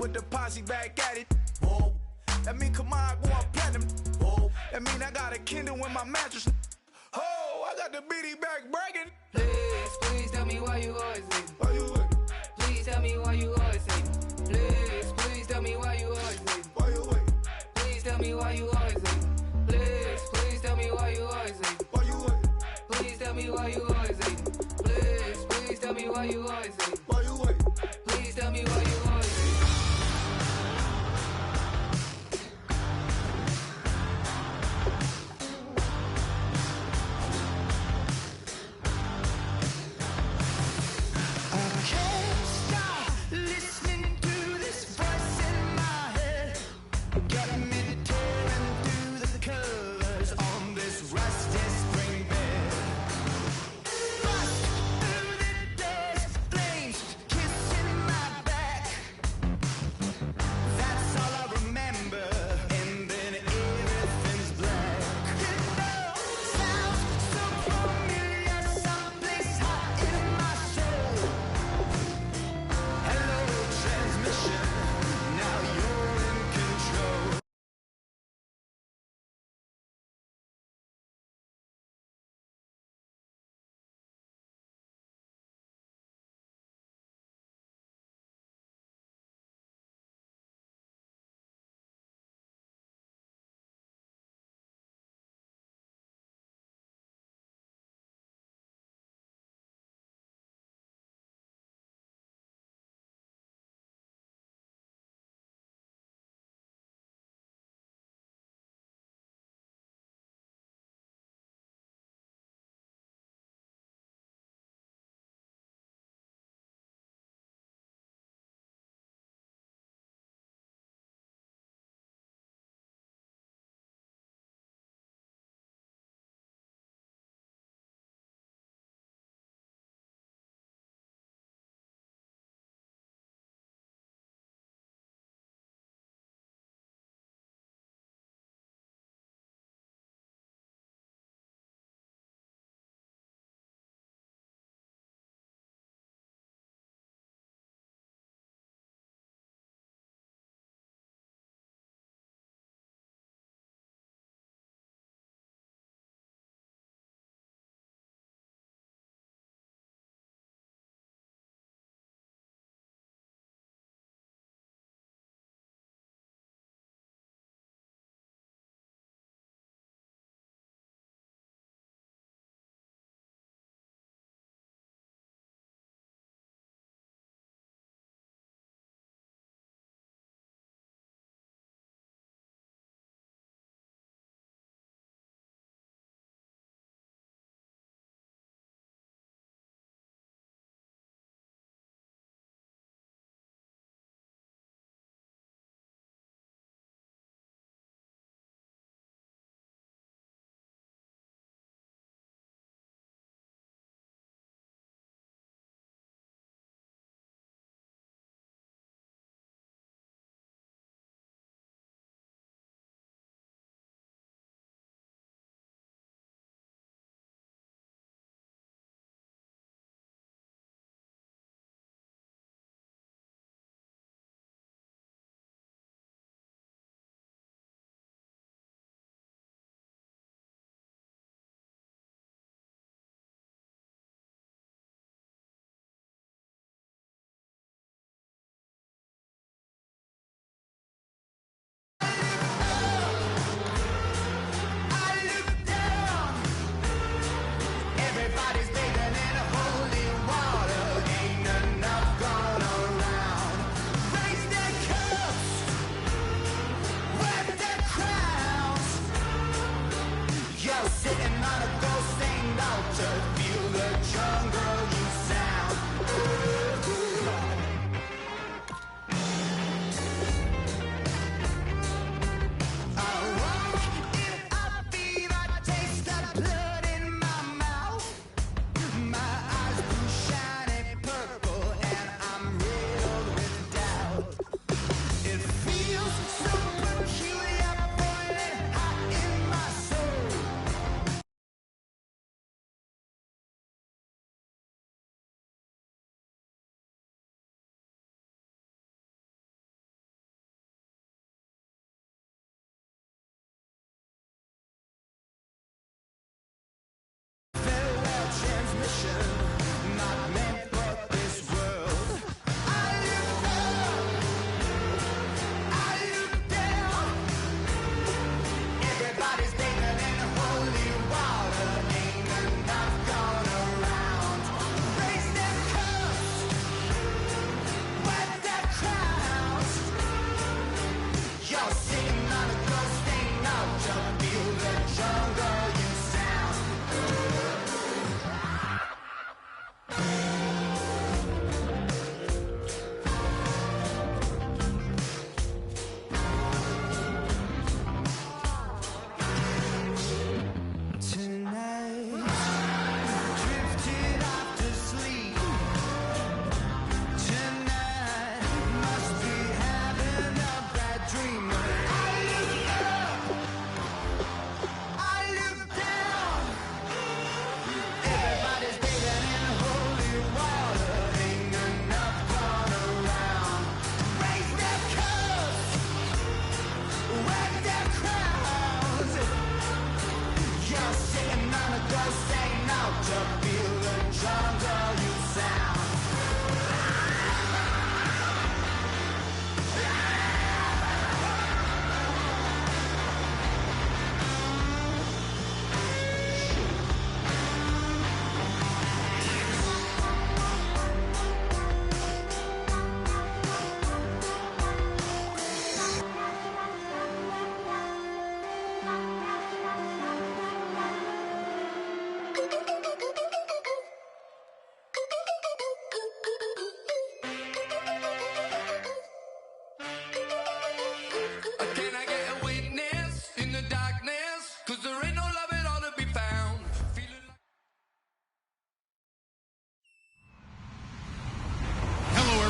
with the posse back at it. Whoa. That mean come on, go on platinum. Whoa. That mean I got a Kindle in my mattress. Oh, I got the BD back bragging. Please tell me why you always hate me. Why you wait? Please tell me why you always hate me. Please tell me why you always hate me. Why you wait? Please tell me why you always hate me. Please tell me why you always hate me. Why you wait? Please tell me why you always hate me. Please tell me why you always hate me. Why you wait? Please tell me why you always hate me. Flames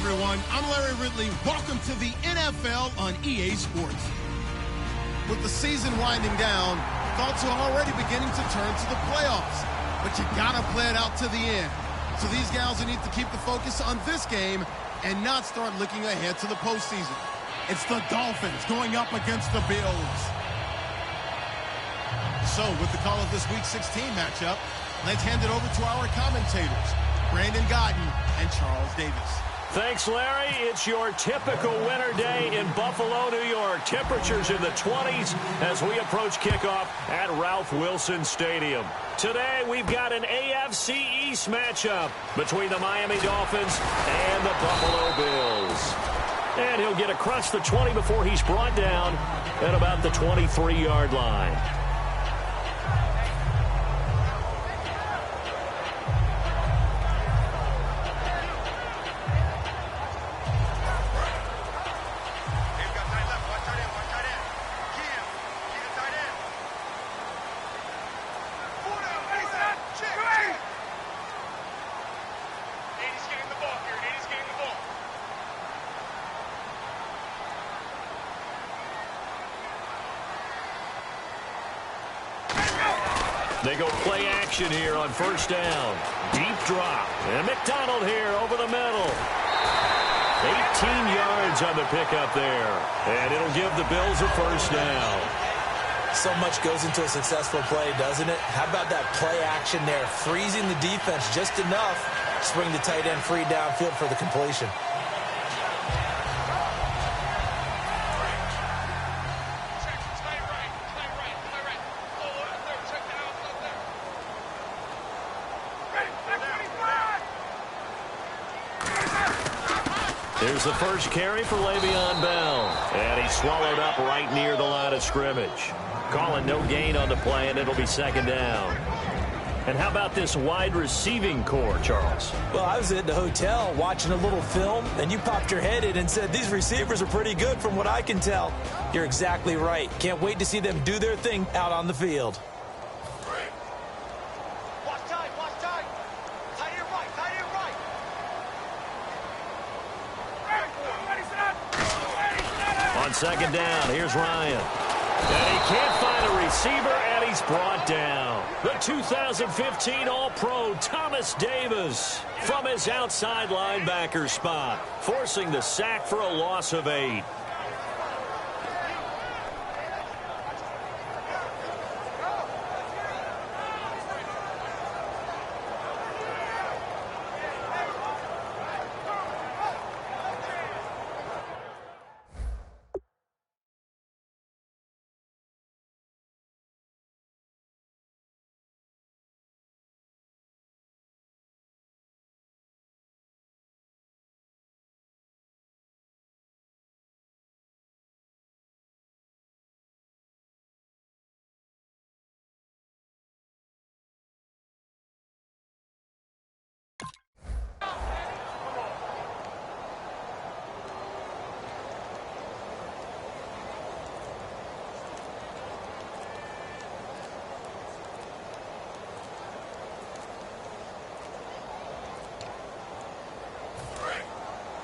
everyone. I'm Larry Ridley. Welcome to the NFL on EA Sports. With the season winding down, thoughts are already beginning to turn to the playoffs. But you gotta play it out to the end. So these guys will need to keep the focus on this game and not start looking ahead to the postseason. It's the Dolphins going up against the Bills. So with the call of this Week 16 matchup, let's hand it over to our commentators, Brandon Godden and Charles Davis. Thanks, Larry. It's your typical winter day in Buffalo, New York. Temperatures in the 20s as we approach kickoff at Ralph Wilson Stadium. Today, we've got an AFC East matchup between the Miami Dolphins and the Buffalo Bills. And he'll get across the 20 before he's brought down at about the 23-yard line. They go play action here on first down. Deep drop. And McDonald here over the middle. 18 yards on the pickup there. And it'll give the Bills a first down. So much goes into a successful play, doesn't it? How about that play action there? Freezing the defense just enough to bring the tight end free downfield for the completion. Here's the first carry for Le'Veon Bell. And he's swallowed up right near the line of scrimmage. Calling no gain on the play, and it'll be second down. And how about this wide receiving core, Charles? Well, I was at the hotel watching a little film, and you popped your head in and said, these receivers are pretty good from what I can tell. You're exactly right. Can't wait to see them do their thing out on the field. On second down, here's Ryan. And he can't find a receiver, and he's brought down. The 2015 All-Pro Thomas Davis from his outside linebacker spot, forcing the sack for a loss of 8.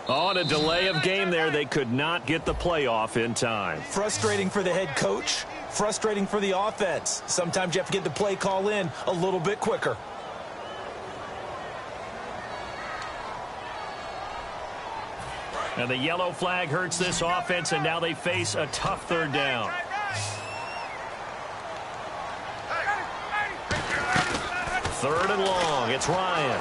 On a delay of game there, they could not get the playoff in time. Frustrating for the head coach, frustrating for the offense. Sometimes you have to get the play call in a little bit quicker. And the yellow flag hurts this offense, and now they face a tough third down. Third and long, it's Ryan.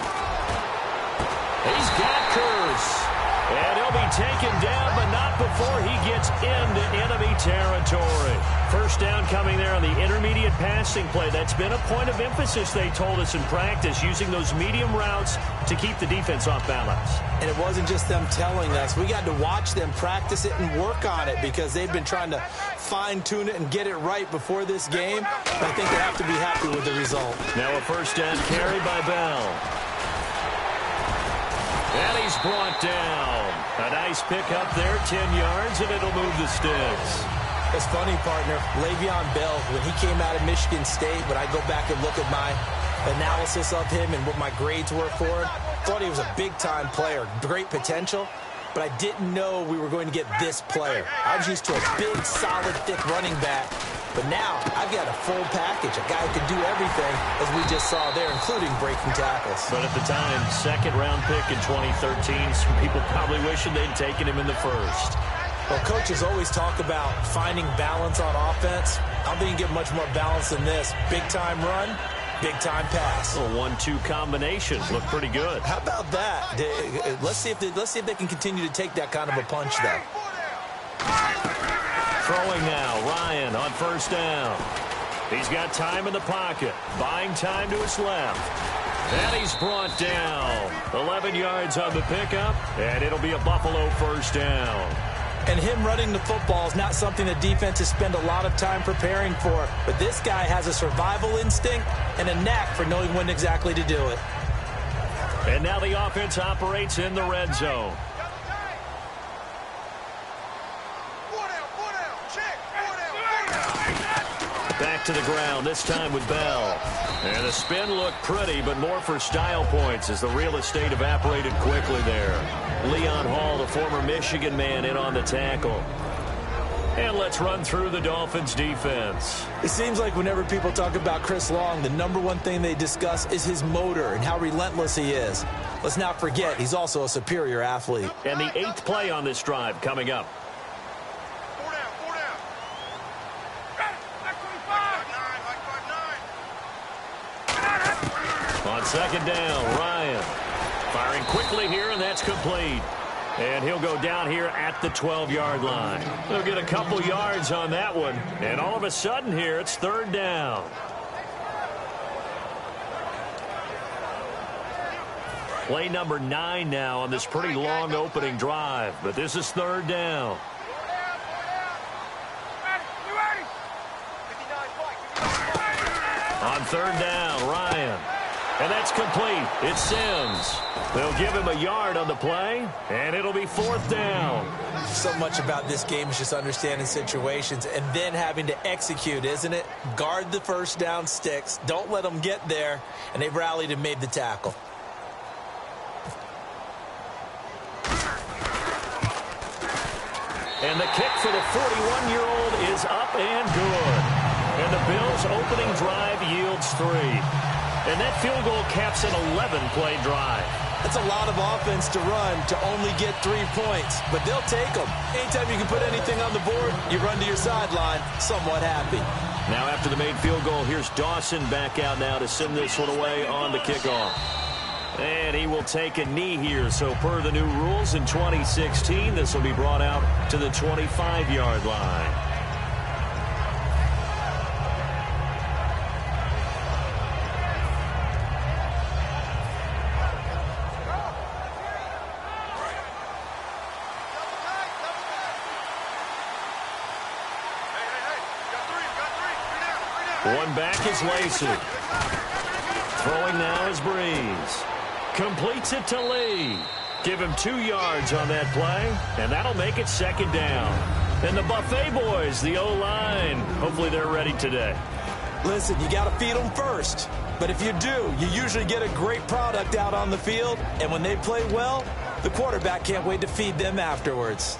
He's got Kurz. And he'll be taken down, but not before he gets into enemy territory. First down coming there on the intermediate passing play. That's been a point of emphasis, they told us in practice, using those medium routes to keep the defense off balance. And it wasn't just them telling us. We got to watch them practice it and work on it because they've been trying to fine-tune it and get it right before this game. I think they have to be happy with the result. Now a first down carry by Bell. And he's brought down. A nice pickup there, 10 yards, and it'll move the sticks. It's funny, partner. Le'Veon Bell, when he came out of Michigan State, when I go back and look at my analysis of him and what my grades were for him, thought he was a big-time player, great potential. but I didn't know we were going to get this player. I was used to a big, solid, thick running back, but now I've got a full package, a guy who can do everything, as we just saw there, including breaking tackles. But at the time, second-round pick in 2013, some people probably wishing they'd taken him in the first. Well, coaches always talk about finding balance on offense. I don't think you can get much more balance than this. Big-time run, big-time pass. A 1-2 combination look pretty good. How about that? Let's see if they can continue to take that kind of a punch, though. Throwing now, Ryan on first down. He's got time in the pocket, buying time to his left. And he's brought down. 11 yards on the pickup, and it'll be a Buffalo first down. And him running the football is not something the defenses spend a lot of time preparing for. But this guy has a survival instinct and a knack for knowing when exactly to do it. And now the offense operates in the red zone. Back to the ground, this time with Bell. And the spin looked pretty, but more for style points as the real estate evaporated quickly there. Leon Hall, the former Michigan man, in on the tackle. And let's run through the Dolphins' defense. It seems like whenever people talk about Chris Long, the number one thing they discuss is his motor and how relentless he is. Let's not forget, he's also a superior athlete. And the 8th play on this drive coming up. On second down, Ryan firing quickly here, and that's complete. And he'll go down here at the 12-yard line. They'll get a couple yards on that one, and all of a sudden here it's third down. Play number 9 now on this pretty long opening drive, but this is third down. On third down, Ryan. And that's complete. It's Sims. They'll give him a yard on the play, and it'll be fourth down. So much about this game is just understanding situations and then having to execute, isn't it? Guard the first down sticks. Don't let them get there. And they rallied and made the tackle. And the kick for the 41-year-old is up and good. And the Bills' opening drive yields 3. And that field goal caps an 11-play drive. That's a lot of offense to run to only get 3 points, but they'll take them. Anytime you can put anything on the board, you run to your sideline somewhat happy. Now after the made field goal, here's Dawson back out now to send this one away on the kickoff. And he will take a knee here. So per the new rules in 2016, this will be brought out to the 25-yard line. One back is Lacey. Throwing now is Breeze. Completes it to Lee. Give him 2 yards on that play, and that'll make it second down. And the Buffet boys, the O-line, hopefully they're ready today. Listen, you got to feed them first. But if you do, you usually get a great product out on the field, and when they play well, the quarterback can't wait to feed them afterwards.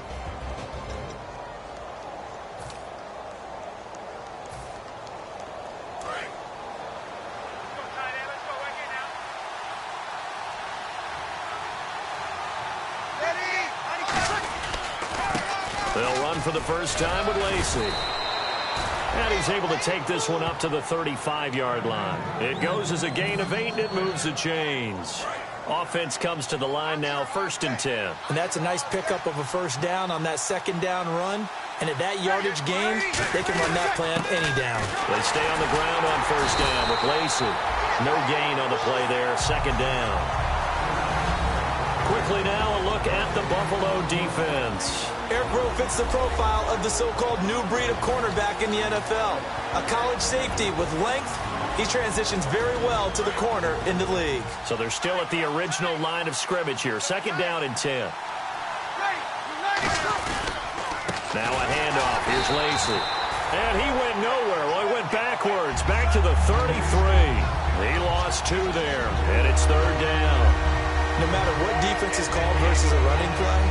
They'll run for the first time with Lacey. And he's able to take this one up to the 35-yard line. It goes as a gain of 8, and it moves the chains. Offense comes to the line now, 1st and 10. And that's a nice pickup of a first down on that second down run. And at that yardage gain, they can run that play on any down. They stay on the ground on first down with Lacey. No gain on the play there, second down. Quickly now, a look at the Buffalo defense. Eric Rowe fits the profile of the so-called new breed of cornerback in the NFL. A college safety with length. He transitions very well to the corner in the league. So they're still at the original line of scrimmage here. Second down and 10. Now a handoff. Here's Lacey. And he went nowhere. Well, he went backwards. Back to the 33. He lost 2 there. And it's third down. No matter what defense is called versus a running play,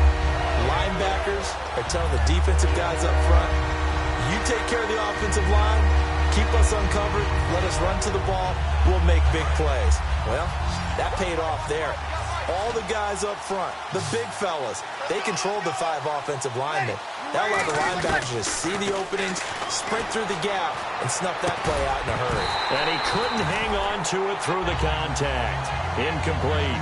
linebackers are telling the defensive guys up front, you take care of the offensive line, keep us uncovered, let us run to the ball, we'll make big plays. Well, that paid off there. All the guys up front, the big fellas, they controlled the 5 offensive linemen. That allowed the linebackers to see the openings, sprint through the gap, and snuff that play out in a hurry. And he couldn't hang on to it through the contact. Incomplete.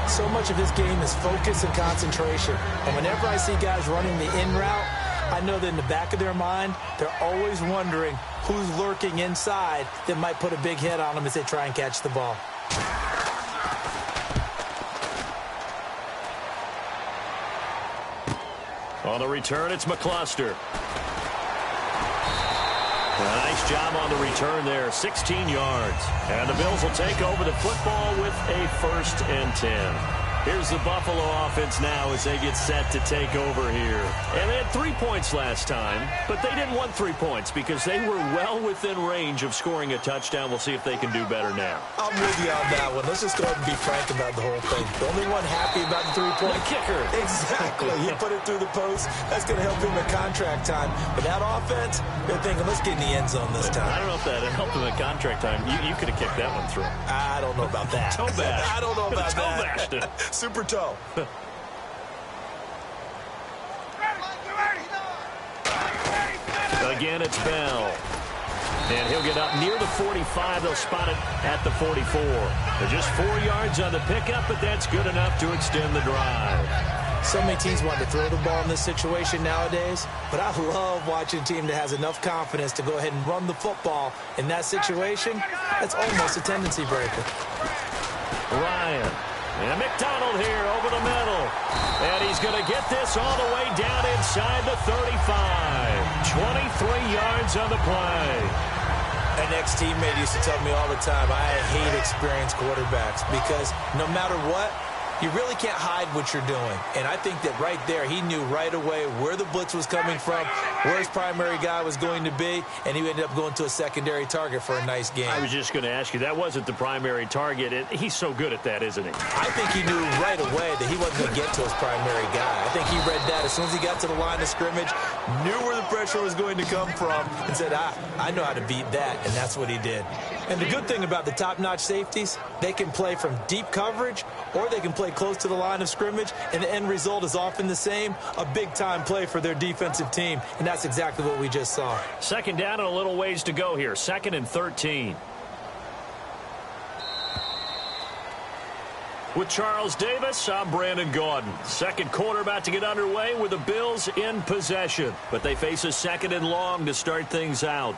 So much of this game is focus and concentration. And whenever I see guys running the in route, I know that in the back of their mind, they're always wondering who's lurking inside that might put a big hit on them as they try and catch the ball. On the return, it's McCluster. A nice job on the return there, 16 yards. And the Bills will take over the football with a 1st and 10. Here's the Buffalo offense now as they get set to take over here. And they had 3 points last time, but they didn't want 3 points because they were well within range of scoring a touchdown. We'll see if they can do better now. I'm with you on that one. Let's just go ahead and be frank about the whole thing. The only one happy about the 3-point kicker. Exactly. He put it through the post. That's going to help him at contract time. But that offense, they're thinking, let's get in the end zone this time. I don't know if that helped him at contract time. You could have kicked that one through. I don't know about that. Toe bash. I don't know about toe bashed it. Super toe. Again, it's Bell. And he'll get up near the 45. They'll spot it at the 44. They're just 4 yards on the pickup, but that's good enough to extend the drive. So many teams want to throw the ball in this situation nowadays, but I love watching a team that has enough confidence to go ahead and run the football in that situation. That's almost a tendency breaker. Ryan. And McDonald here over the middle. And he's going to get this all the way down inside the 35. 23 yards on the play. An ex-teammate used to tell me all the time, I hate experienced quarterbacks because no matter what, you really can't hide what you're doing. And I think that right there, he knew right away where the blitz was coming from, where his primary guy was going to be, and he ended up going to a secondary target for a nice game. I was just going to ask you, that wasn't the primary target. He's so good at that, isn't he? I think he knew right away that he wasn't going to get to his primary guy. I think he read that as soon as he got to the line of scrimmage, knew where the pressure was going to come from, and said, I know how to beat that, and that's what he did. And the good thing about the top-notch safeties, they can play from deep coverage or they can play close to the line of scrimmage, and the end result is often the same, a big-time play for their defensive team, and that's exactly what we just saw. Second down and a little ways to go here, 2nd and 13. With Charles Davis, I'm Brandon Gaudin. Second quarter about to get underway with the Bills in possession, but they face a 2nd and long to start things out.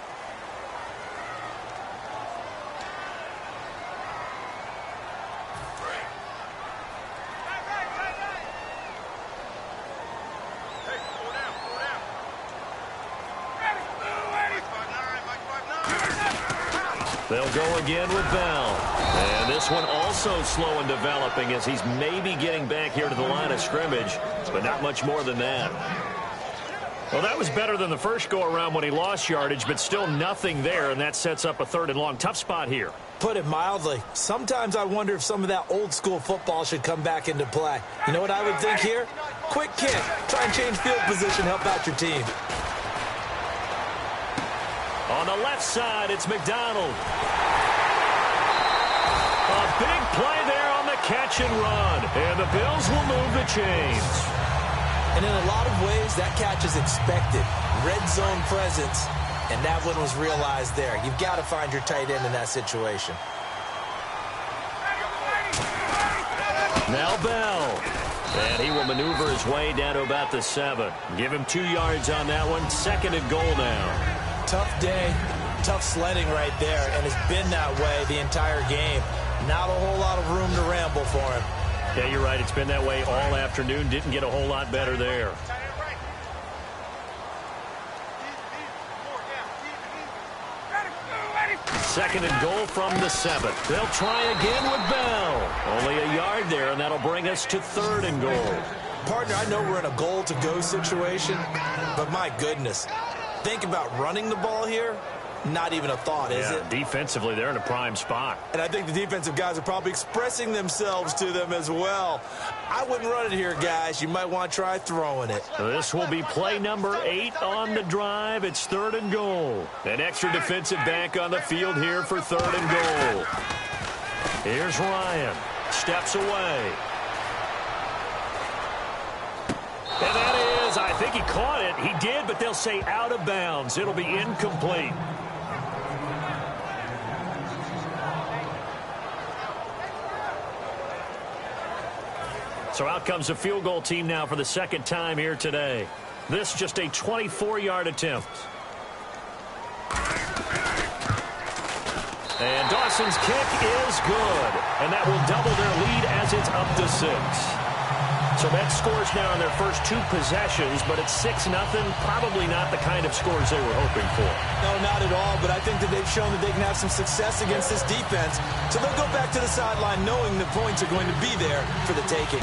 They'll go again with Bell. And this one also slow in developing as he's maybe getting back here to the line of scrimmage, but not much more than that. Well, that was better than the first go-around when he lost yardage, but still nothing there, and that sets up a 3rd and long. Tough spot here. Put it mildly. Sometimes I wonder if some of that old-school football should come back into play. You know what I would think here? Quick kick. Try and change field position, help out your team. On the left side, it's McDonald. A big play there on the catch and run. And the Bills will move the chains. And in a lot of ways, that catch is expected. Red zone presence, and that one was realized there. You've got to find your tight end in that situation. Now Bell. And he will maneuver his way down to about the 7. Give him 2 yards on that one. 2nd and goal now. Tough day, tough sledding right there, and it's been that way the entire game. Not a whole lot of room to ramble for him. Yeah, you're right. It's been that way all afternoon. Didn't get a whole lot better there. Second and goal from the 7. They'll try again with Bell. Only a yard there, and that'll bring us to 3rd and goal. Partner, I know we're in a goal-to-go situation, but my goodness. Think about running the ball here. not even a thought, is it? Defensively, they're in a prime spot. And I think the defensive guys are probably expressing themselves to them as well. I wouldn't run it here, guys. You might want to try throwing it. This will be play number 8 on the drive. It's 3rd and goal. An extra defensive back on the field here for 3rd and goal. Here's Ryan. Steps away. And that is, I think he caught it. He did, but they'll say out of bounds. It'll be incomplete. So out comes the field goal team now for the second time here today. This just a 24-yard attempt. And Dawson's kick is good. And that will double their lead as it's up to 6. So that scores now on their first 2 possessions, but it's 6-0. Probably not the kind of scores they were hoping for. No, not at all, but I think that they've shown that they can have some success against this defense. So they'll go back to the sideline knowing the points are going to be there for the taking.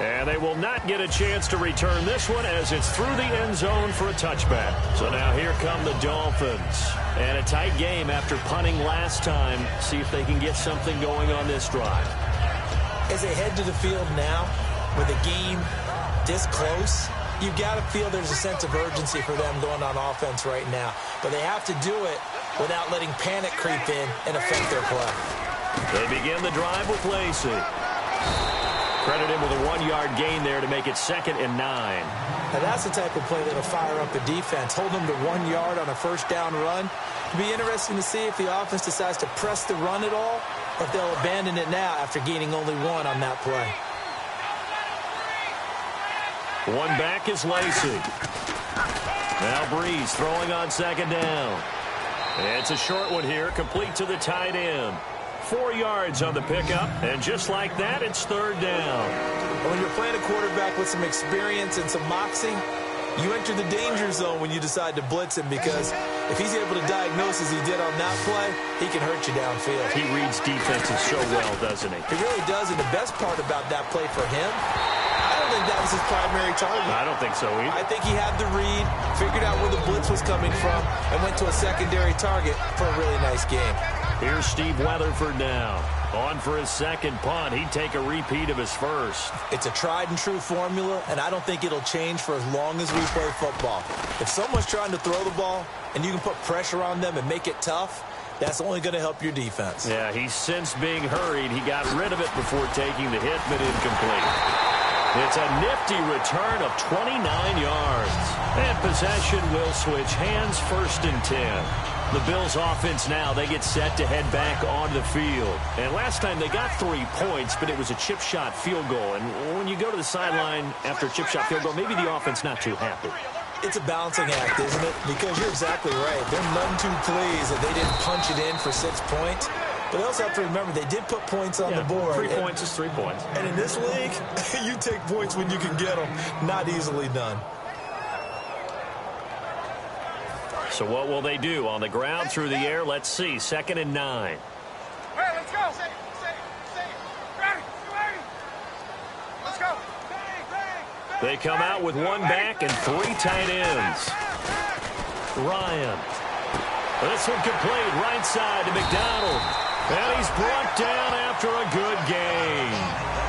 And they will not get a chance to return this one as it's through the end zone for a touchback. So now here come the Dolphins. And a tight game after punting last time. See if they can get something going on this drive. As they head to the field now, with a game this close, you've got to feel there's a sense of urgency for them going on offense right now. But they have to do it without letting panic creep in and affect their play. They begin the drive with Lacey. Credit him with a 1-yard gain there to make it 2nd and 9. Now that's the type of play that'll fire up a defense. Hold them to 1 yard on a first down run. It'll be interesting to see if the offense decides to press the run at all, or if they'll abandon it now after gaining only 1 on that play. One back is Lacey. Now Breeze throwing on 2nd down. It's a short one here, complete to the tight end. 4 yards on the pickup, and just like that, it's 3rd down. When you're playing a quarterback with some experience and some moxie, you enter the danger zone when you decide to blitz him, because if he's able to diagnose as he did on that play, he can hurt you downfield. He reads defenses so well, doesn't he? He really does, and the best part about that play for him, I don't think that was his primary target. I don't think so either. I think he had the read, figured out where the blitz was coming from, and went to a secondary target for a really nice game. Here's Steve Weatherford now. On for his 2nd punt. He'd take a repeat of his first. It's a tried-and-true formula, and I don't think it'll change for as long as we play football. If someone's trying to throw the ball, and you can put pressure on them and make it tough, that's only going to help your defense. Yeah, he's since being hurried. He got rid of it before taking the hit, but incomplete. It's a nifty return of 29 yards. And possession will switch hands, 1st and 10. The Bills offense now, they get set to head back on the field. And last time they got 3 points, but it was a chip shot field goal. And when you go to the sideline after a chip shot field goal, maybe the offense not too happy. It's a balancing act, isn't it? Because you're exactly right. They're none too pleased that they didn't punch it in for 6 points. But they also have to remember they did put points on the board. 3 points is 3 points. And in this league, you take points when you can get them. Not easily done. So what will they do? On the ground, through the air, let's see. 2nd and 9. Hey, let's go. Ready. Let's go. They come out with 1 back and 3 tight ends. Ryan. This one complete, right side to McDonald. And he's brought down after a good gain.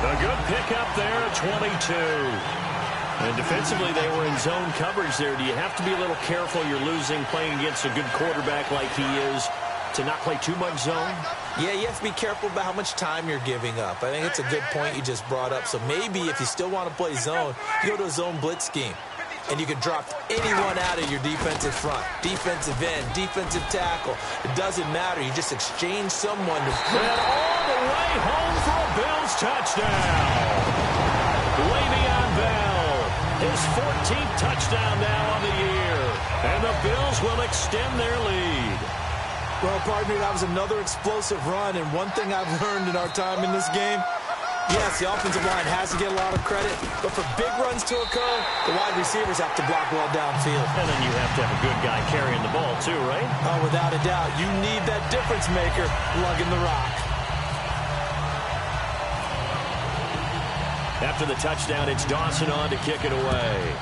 A good pickup there at 22. And defensively, they were in zone coverage there. Do you have to be a little careful? You're losing playing against a good quarterback like he is to not play too much zone? Yeah, you have to be careful about how much time you're giving up. I think it's a good point you just brought up. So maybe if you still want to play zone, you go to a zone blitz scheme. And you can drop anyone out of your defensive front. Defensive end, defensive tackle. It doesn't matter. You just exchange someone. And all the way home for a Bills touchdown. Le'Veon Bell. His 14th touchdown now on the year. And the Bills will extend their lead. Well, pardon me, that was another explosive run. And one thing I've learned in our time in this game, yes, the offensive line has to get a lot of credit. But for big runs to occur, the wide receivers have to block well downfield. And then you have to have a good guy carrying the ball too, right? Oh, without a doubt. You need that difference maker lugging the rock. After the touchdown, it's Dawson on to kick it away.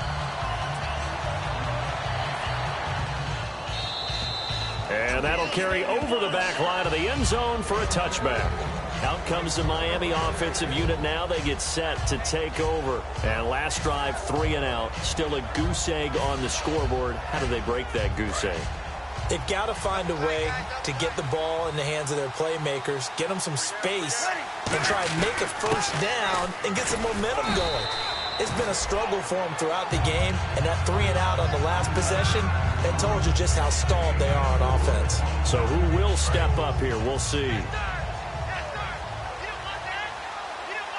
And that'll carry over the back line of the end zone for a touchback. Out comes the Miami offensive unit now. They get set to take over. And last drive, 3 and out. Still a goose egg on the scoreboard. How do they break that goose egg? They've got to find a way to get the ball in the hands of their playmakers, get them some space, and try and make a first down and get some momentum going. It's been a struggle for them throughout the game, and that 3 and out on the last possession, that told you just how stalled they are on offense. So who will step up here? We'll see.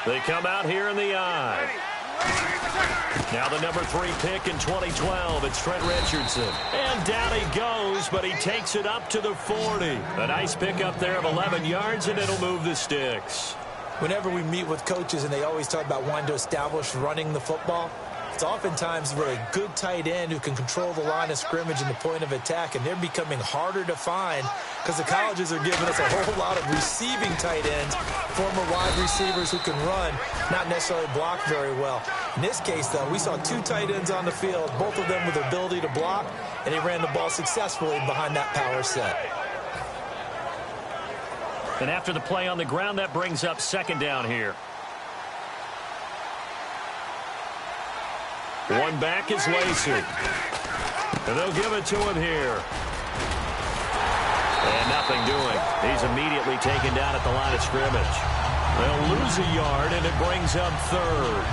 They come out here in the eye. Now the number 3 pick in 2012, it's Trent Richardson. And down he goes, but he takes it up to the 40. A nice pickup there of 11 yards, and it'll move the sticks. Whenever we meet with coaches and they always talk about wanting to establish running the football, it's oftentimes with a good tight end who can control the line of scrimmage and the point of attack, and they're becoming harder to find because the colleges are giving us a whole lot of receiving tight ends, former wide receivers who can run, not necessarily block very well. In this case, though, we saw 2 tight ends on the field, both of them with the ability to block, and they ran the ball successfully behind that power set. And after the play on the ground, that brings up second down here. One back is Lacey. And they'll give it to him here. And nothing doing. He's immediately taken down at the line of scrimmage. They'll lose a yard, and it brings up third.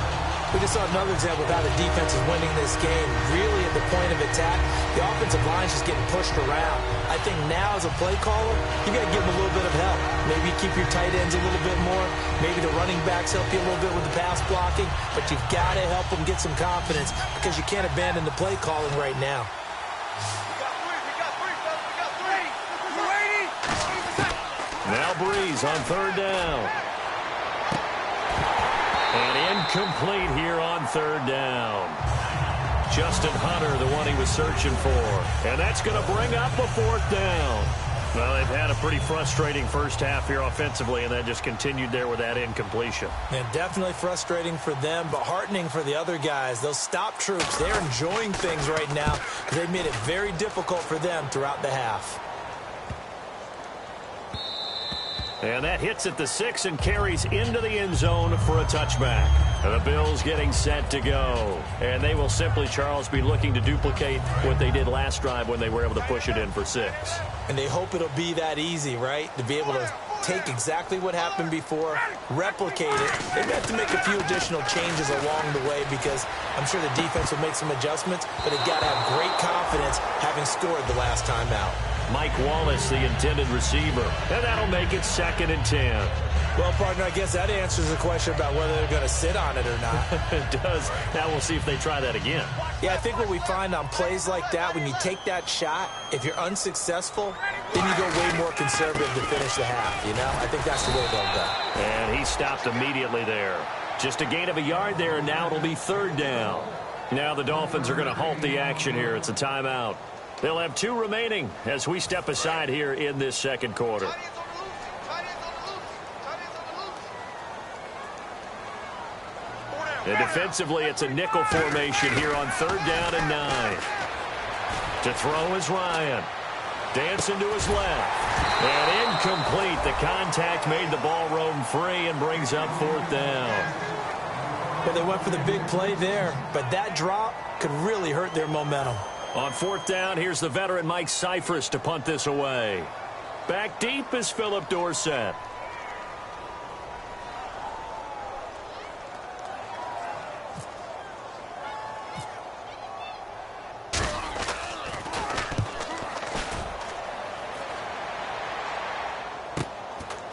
We just saw another example of how the defense is winning this game. Really at the point of attack, the offensive line is just getting pushed around. I think now as a play caller, you got to give them a little bit of help. Maybe keep your tight ends a little bit more. Maybe the running backs help you a little bit with the pass blocking. But you've got to help them get some confidence because you can't abandon the play calling right now. Now Breeze on third down. And incomplete here on third down. Justin Hunter, the one he was searching for. And that's going to bring up a fourth down. Well, they've had a pretty frustrating first half here offensively, and that just continued there with that incompletion. And definitely frustrating for them, but heartening for the other guys. Those stop troops, they're enjoying things right now because they've made it very difficult for them throughout the half. And that hits at the 6 and carries into the end zone for a touchback. And the Bills getting set to go. And they will simply, Charles, be looking to duplicate what they did last drive when they were able to push it in for 6. And they hope it'll be that easy, right? To be able to take exactly what happened before, replicate it. They have to make a few additional changes along the way because I'm sure the defense will make some adjustments, but they've got to have great confidence having scored the last time out. Mike Wallace, the intended receiver. And that'll make it 2nd and 10. Well, partner, I guess that answers the question about whether they're going to sit on it or not. It does. Now we'll see if they try that again. Yeah, I think what we find on plays like that, when you take that shot, if you're unsuccessful, then you go way more conservative to finish the half, you know? I think that's the way they'll go. And he stopped immediately there. Just a gain of a yard there, and now it'll be third down. Now the Dolphins are going to halt the action here. It's a timeout. They'll have 2 remaining as we step aside here in this second quarter. And defensively, it's a nickel formation here on third down and 9. To throw is Ryan. Dancing to his left. And incomplete. The contact made the ball roam free and brings up fourth down. Well, they went for the big play there, but that drop could really hurt their momentum. On fourth down, here's the veteran Mike Cyphers to punt this away. Back deep is Philip Dorsett.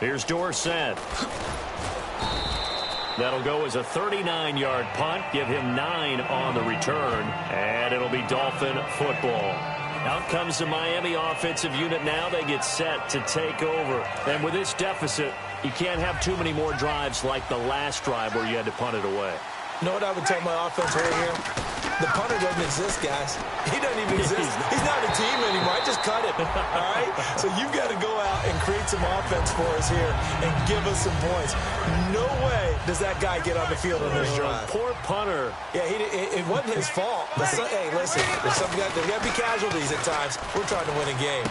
Here's Dorsett. That'll go as a 39-yard punt. Give him 9 on the return. And it'll be Dolphin football. Out comes the Miami offensive unit now. They get set to take over. And with this deficit, you can't have too many more drives like the last drive where you had to punt it away. You know what I would tell my offense right here? The punter doesn't exist, guys. He doesn't even exist. He's not a team anymore. I just cut him. All right? So you've got to go out and create some offense for us here and give us some points. No way does that guy get on the field on this drive. Poor punter. Yeah, it wasn't his fault. Hey, listen, there's got to be casualties at times. We're trying to win a game.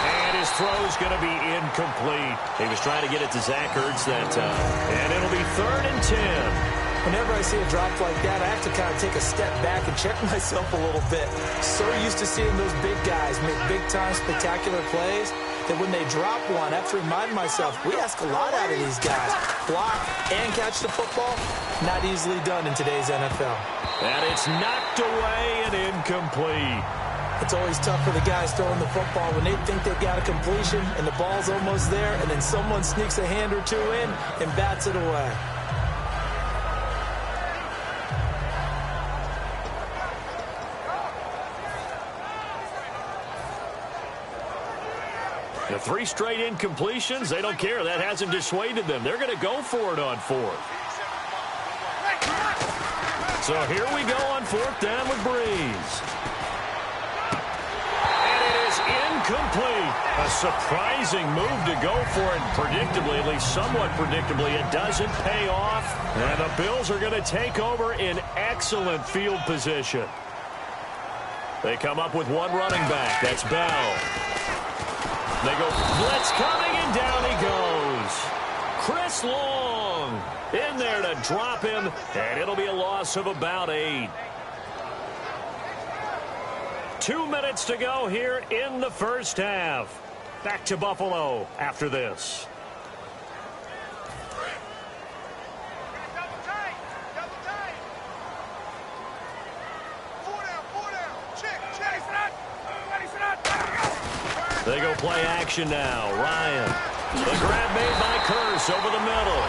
And his throw's going to be incomplete. He was trying to get it to Zach Ertz that time. And it'll be 3rd and 10. Whenever I see a drop like that, I have to kind of take a step back and check myself a little bit. So used to seeing those big guys make big-time spectacular plays that when they drop one, I have to remind myself, we ask a lot out of these guys. Block and catch the football, not easily done in today's NFL. And it's knocked away and incomplete. It's always tough for the guys throwing the football when they think they've got a completion and the ball's almost there, and then someone sneaks a hand or two in and bats it away. The 3 straight incompletions, they don't care. That hasn't dissuaded them. They're going to go for it on 4th. So here we go on 4th down with Breeze. And it is incomplete. A surprising move to go for it. Predictably, at least somewhat predictably, it doesn't pay off. And the Bills are going to take over in excellent field position. They come up with one running back. That's Bell. They go blitz coming, and down he goes. Chris Long in there to drop him, and it'll be a loss of about 8. 2 minutes to go here in the first half. Back to Buffalo after this. They go play action now. Ryan. The grab made by Curse over the middle.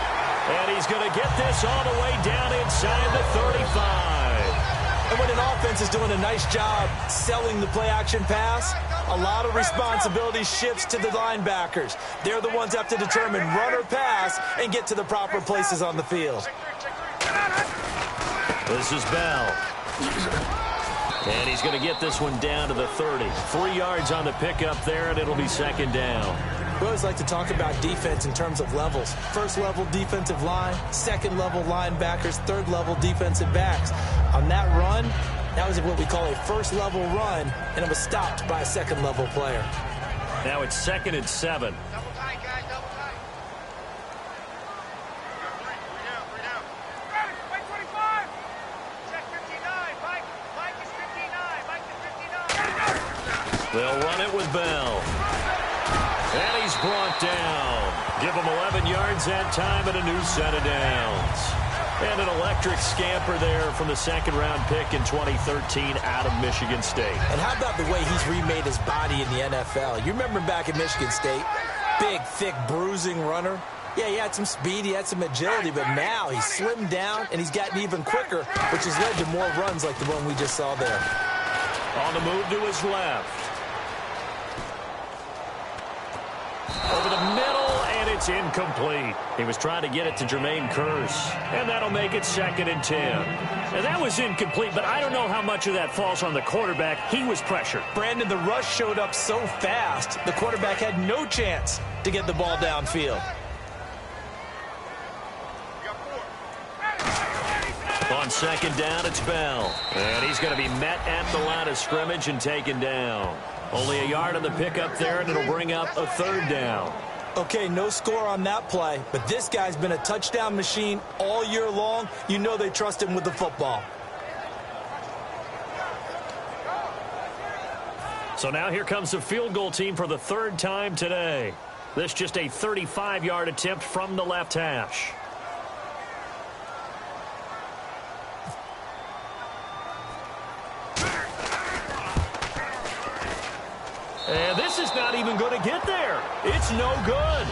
And he's going to get this all the way down inside the 35. And when an offense is doing a nice job selling the play-action pass, a lot of responsibility shifts to the linebackers. They're the ones that have to determine run or pass and get to the proper places on the field. This is Bell. And he's going to get this one down to the 30. 3 yards on the pickup there, and it'll be 2nd down. We always like to talk about defense in terms of levels. 1st level defensive line, 2nd level linebackers, 3rd level defensive backs. On that run, that was what we call a 1st level run, and it was stopped by a 2nd level player. Now it's 2nd and 7. They'll run it with Bell. And he's brought down. Give him 11 yards that time and a new set of downs. And an electric scamper there from the 2nd-round pick in 2013 out of Michigan State. And how about the way he's remade his body in the NFL? You remember back at Michigan State? Big, thick, bruising runner. Yeah, he had some speed, he had some agility, but now he's slimmed down and he's gotten even quicker, which has led to more runs like the one we just saw there. On the move to his left. Over the middle, and it's incomplete. He was trying to get it to Jermaine Kearse, and that'll make it 2nd and 10. And that was incomplete, but I don't know how much of that falls on the quarterback. He was pressured. Brandon, the rush showed up so fast, the quarterback had no chance to get the ball downfield. On 2nd down, it's Bell. And he's going to be met at the line of scrimmage and taken down. Only a yard on the pickup there, and it'll bring up a 3rd down. Okay, no score on that play, but this guy's been a touchdown machine all year long. You know they trust him with the football. So now here comes the field goal team for the 3rd time today. This just a 35-yard attempt from the left hash. And this is not even going to get there. It's no good.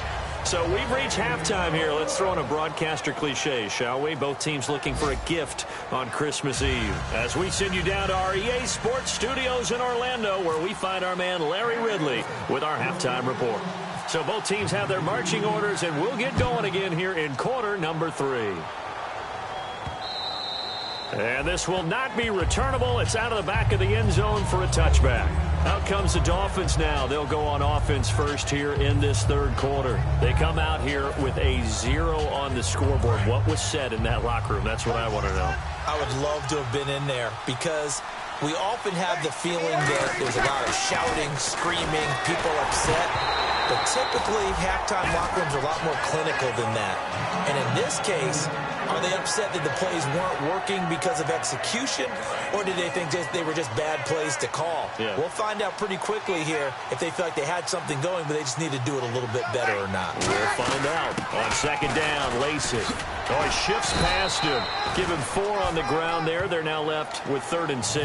So we've reached halftime here. Let's throw in a broadcaster cliche, shall we? Both teams looking for a gift on Christmas Eve. As we send you down to our EA Sports Studios in Orlando, where we find our man Larry Ridley with our halftime report. So both teams have their marching orders, and we'll get going again here in quarter number 3. And this will not be returnable. It's out of the back of the end zone for a touchback. Out comes the Dolphins now. They'll go on offense first here in this third quarter. They come out here with a 0 on the scoreboard. What was said in that locker room? That's what I want to know. I would love to have been in there because we often have the feeling that there's a lot of shouting, screaming, people upset. But typically, halftime locker rooms are a lot more clinical than that. And in this case, are they upset that the plays weren't working because of execution, or did they think they were just bad plays to call? Yeah. We'll find out pretty quickly here if they feel like they had something going, but they just need to do it a little bit better or not. We'll find out. On second down, Lacey. Oh, he shifts past him. Give him 4 on the ground there. They're now left with 3rd and 6.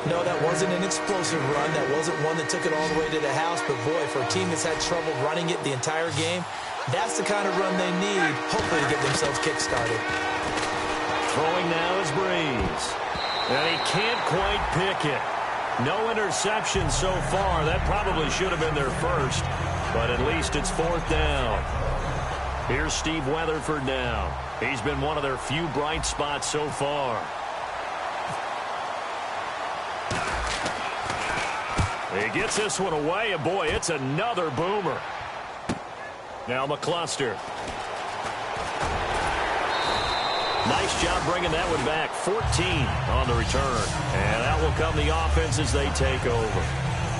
No, that wasn't an explosive run. That wasn't one that took it all the way to the house. But, boy, for a team that's had trouble running it the entire game, that's the kind of run they need, hopefully, to get themselves kick-started. Throwing now is Breeze. And he can't quite pick it. No interception so far. That probably should have been their first. But at least it's 4th down. Here's Steve Weatherford now. He's been one of their few bright spots so far. He gets this one away, and boy, it's another boomer. Now McCluster. Nice job bringing that one back. 14 on the return. And that will come the offense as they take over.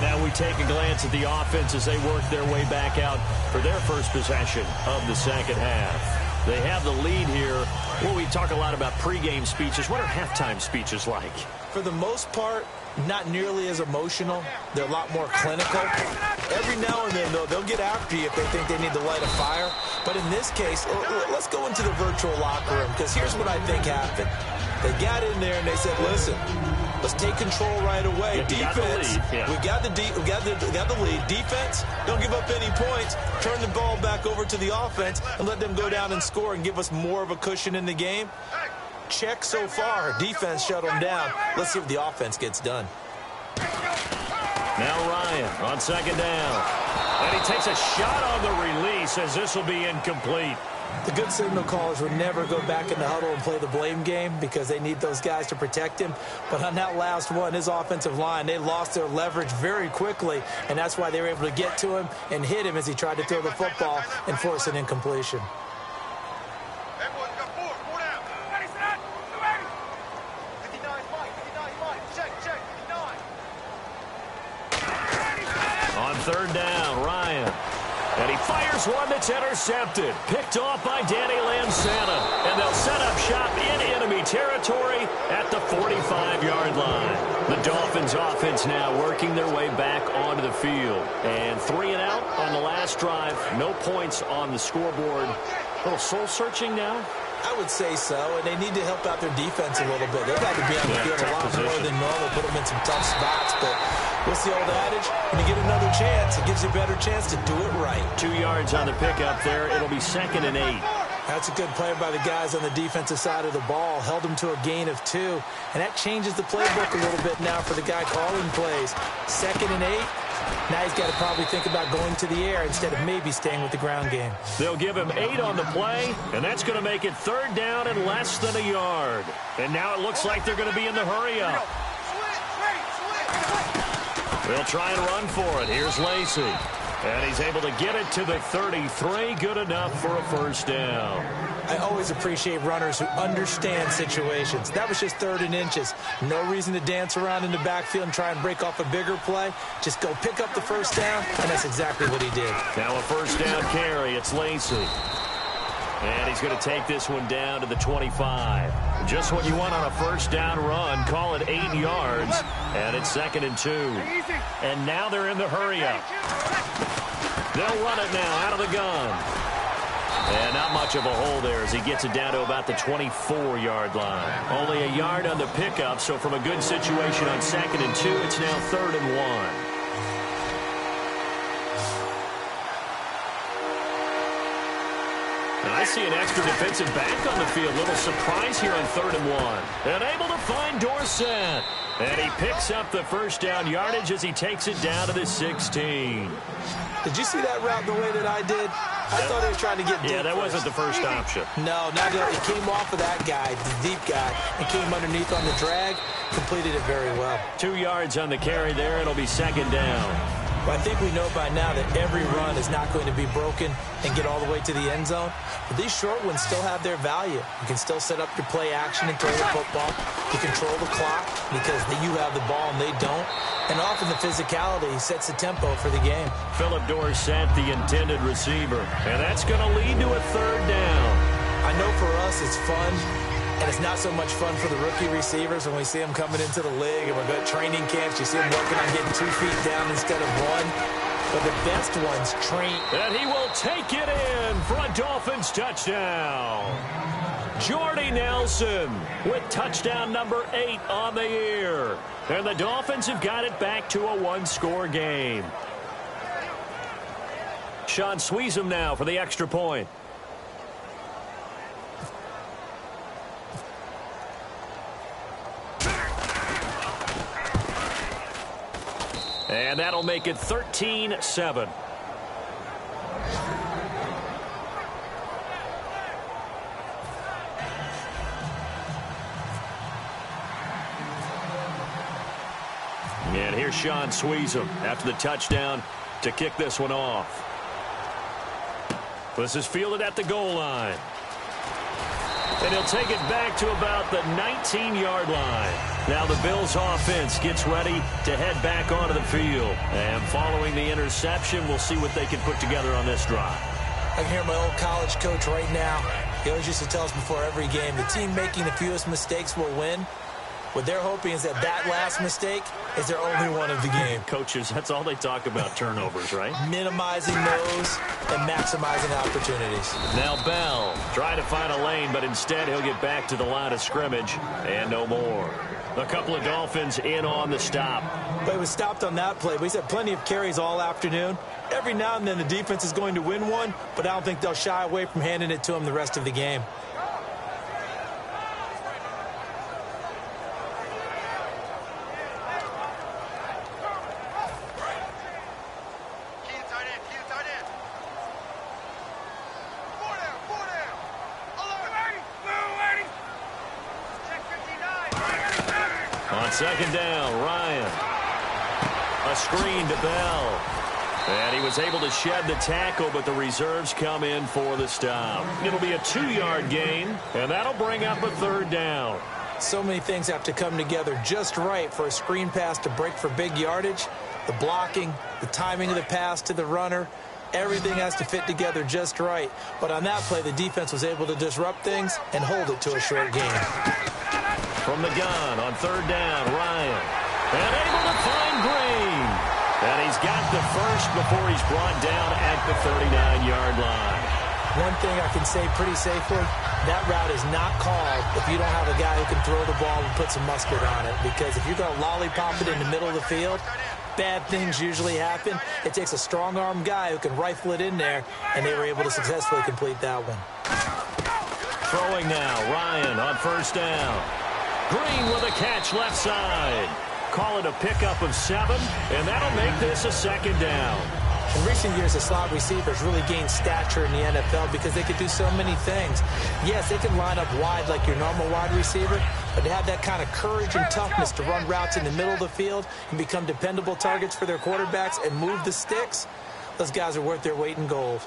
Now we take a glance at the offense as they work their way back out for their first possession of the second half. They have the lead here. Well, we talk a lot about pregame speeches. What are halftime speeches like? For the most part, not nearly as emotional. They're a lot more clinical. Every now and then, though, they'll get after you if they think they need to light a fire. But in this case, let's go into the virtual locker room, because here's what I think happened. They got in there and they said, listen, let's take control right away. Defense, we got the lead. Defense, don't give up any points. Turn the ball back over to the offense and let them go down and score and give us more of a cushion in the game. Check so far. Defense shut them down. Let's see if the offense gets done. Now Ryan on second down. And he takes a shot on the release as this will be incomplete. The good signal callers would never go back in the huddle and play the blame game because they need those guys to protect him. But on that last one, his offensive line, they lost their leverage very quickly, and that's why they were able to get to him and hit him as he tried to throw the football and force an incompletion. On third down, Ryan. And he fires one that's intercepted. Picked off by Danny Lansana. And they'll set up shop in enemy territory at the 45-yard line. The Dolphins offense now working their way back onto the field. And 3 and out on the last drive. No points on the scoreboard. A little soul-searching now. I would say so, and they need to help out their defense a little bit. They've got to be on the field a lot more than normal, put them in some tough spots. But what's the old adage? When you get another chance, it gives you a better chance to do it right. 2 yards on the pickup there. It'll be 2nd and 8. That's a good play by the guys on the defensive side of the ball. Held them to a gain of 2. And that changes the playbook a little bit now for the guy calling plays. 2nd and 8. Now he's got to probably think about going to the air instead of maybe staying with the ground game. They'll give him 8 on the play, and that's going to make it 3rd down and less than a yard. And now it looks like they're going to be in the hurry-up. They'll try and run for it. Here's Lacey. And he's able to get it to the 33. Good enough for a first down. I always appreciate runners who understand situations. That was just 3rd and inches. No reason to dance around in the backfield and try and break off a bigger play. Just go pick up the first down, and that's exactly what he did. Now a first down carry. It's Lacey. And he's going to take this one down to the 25. Just what you want on a first down run. Call it 8 yards. And it's 2nd and 2. And now they're in the hurry-up. They'll run it now out of the gun. And not much of a hole there as he gets it down to about the 24-yard line. Only a yard on the pickup, so from a good situation on 2nd and 2, it's now 3rd and 1. And I see an extra defensive back on the field. Little surprise here on 3rd and 1. And able to find Dorsett. And he picks up the first down yardage as he takes it down to the 16. Did you see that route the way that I did? I thought he was trying to get deep. Yeah, that wasn't the first option. No, not that. It came off of that guy, the deep guy, and came underneath on the drag. Completed it very well. 2 yards on the carry there. It'll be second down. Well, I think we know by now that every run is not going to be broken and get all the way to the end zone. But these short ones still have their value. You can still set up your play action and throw the football. You control the clock because you have the ball and they don't. And often the physicality sets the tempo for the game. Phillip Dorsett, the intended receiver. And that's going to lead to a third down. I know for us it's fun. And it's not so much fun for the rookie receivers when we see them coming into the league and we've got training camps. You see them working on getting 2 feet down instead of 1. But the best ones train. And he will take it in for a Dolphins touchdown. Jordy Nelson with touchdown number 8 on the year. And the Dolphins have got it back to a 1-score game. Sean Sweezum now for the extra point. And that'll make it 13-7. And here's Sean Sweezum after the touchdown to kick this one off. This is fielded at the goal line. And he'll take it back to about the 19-yard line. Now the Bills offense gets ready to head back onto the field. And following the interception, we'll see what they can put together on this drive. I can hear my old college coach right now. He always used to tell us before every game, the team making the fewest mistakes will win. What they're hoping is that last mistake is their only one of the game. Coaches, that's all they talk about, turnovers, right? Minimizing those and maximizing opportunities. Now Bell trying to find a lane, but instead he'll get back to the line of scrimmage and no more. A couple of Dolphins in on the stop. But he was stopped on that play. He's had plenty of carries all afternoon. Every now and then the defense is going to win one, but I don't think they'll shy away from handing it to him the rest of the game. On second down, Ryan. A screen to Bell. And he was able to shed the tackle, but the reserves come in for the stop. It'll be a 2-yard gain, and that'll bring up a third down. So many things have to come together just right for a screen pass to break for big yardage. The blocking, the timing of the pass to the runner, everything has to fit together just right. But on that play, the defense was able to disrupt things and hold it to a short gain. From the gun on third down, Ryan. And able to find Green. And he's got the first before he's brought down at the 39-yard line. One thing I can say pretty safely, that route is not called if you don't have a guy who can throw the ball and put some mustard on it. Because if you're going to lollipop it in the middle of the field, bad things usually happen. It takes a strong-arm guy who can rifle it in there, and they were able to successfully complete that one. Throwing now, Ryan on first down. Green with a catch left side. Call it a pickup of 7, and that'll make this a second down. In recent years, the slot receivers really gained stature in the NFL because they could do so many things. Yes, they can line up wide like your normal wide receiver, but to have that kind of courage and toughness to run routes in the middle of the field and become dependable targets for their quarterbacks and move the sticks, those guys are worth their weight in gold.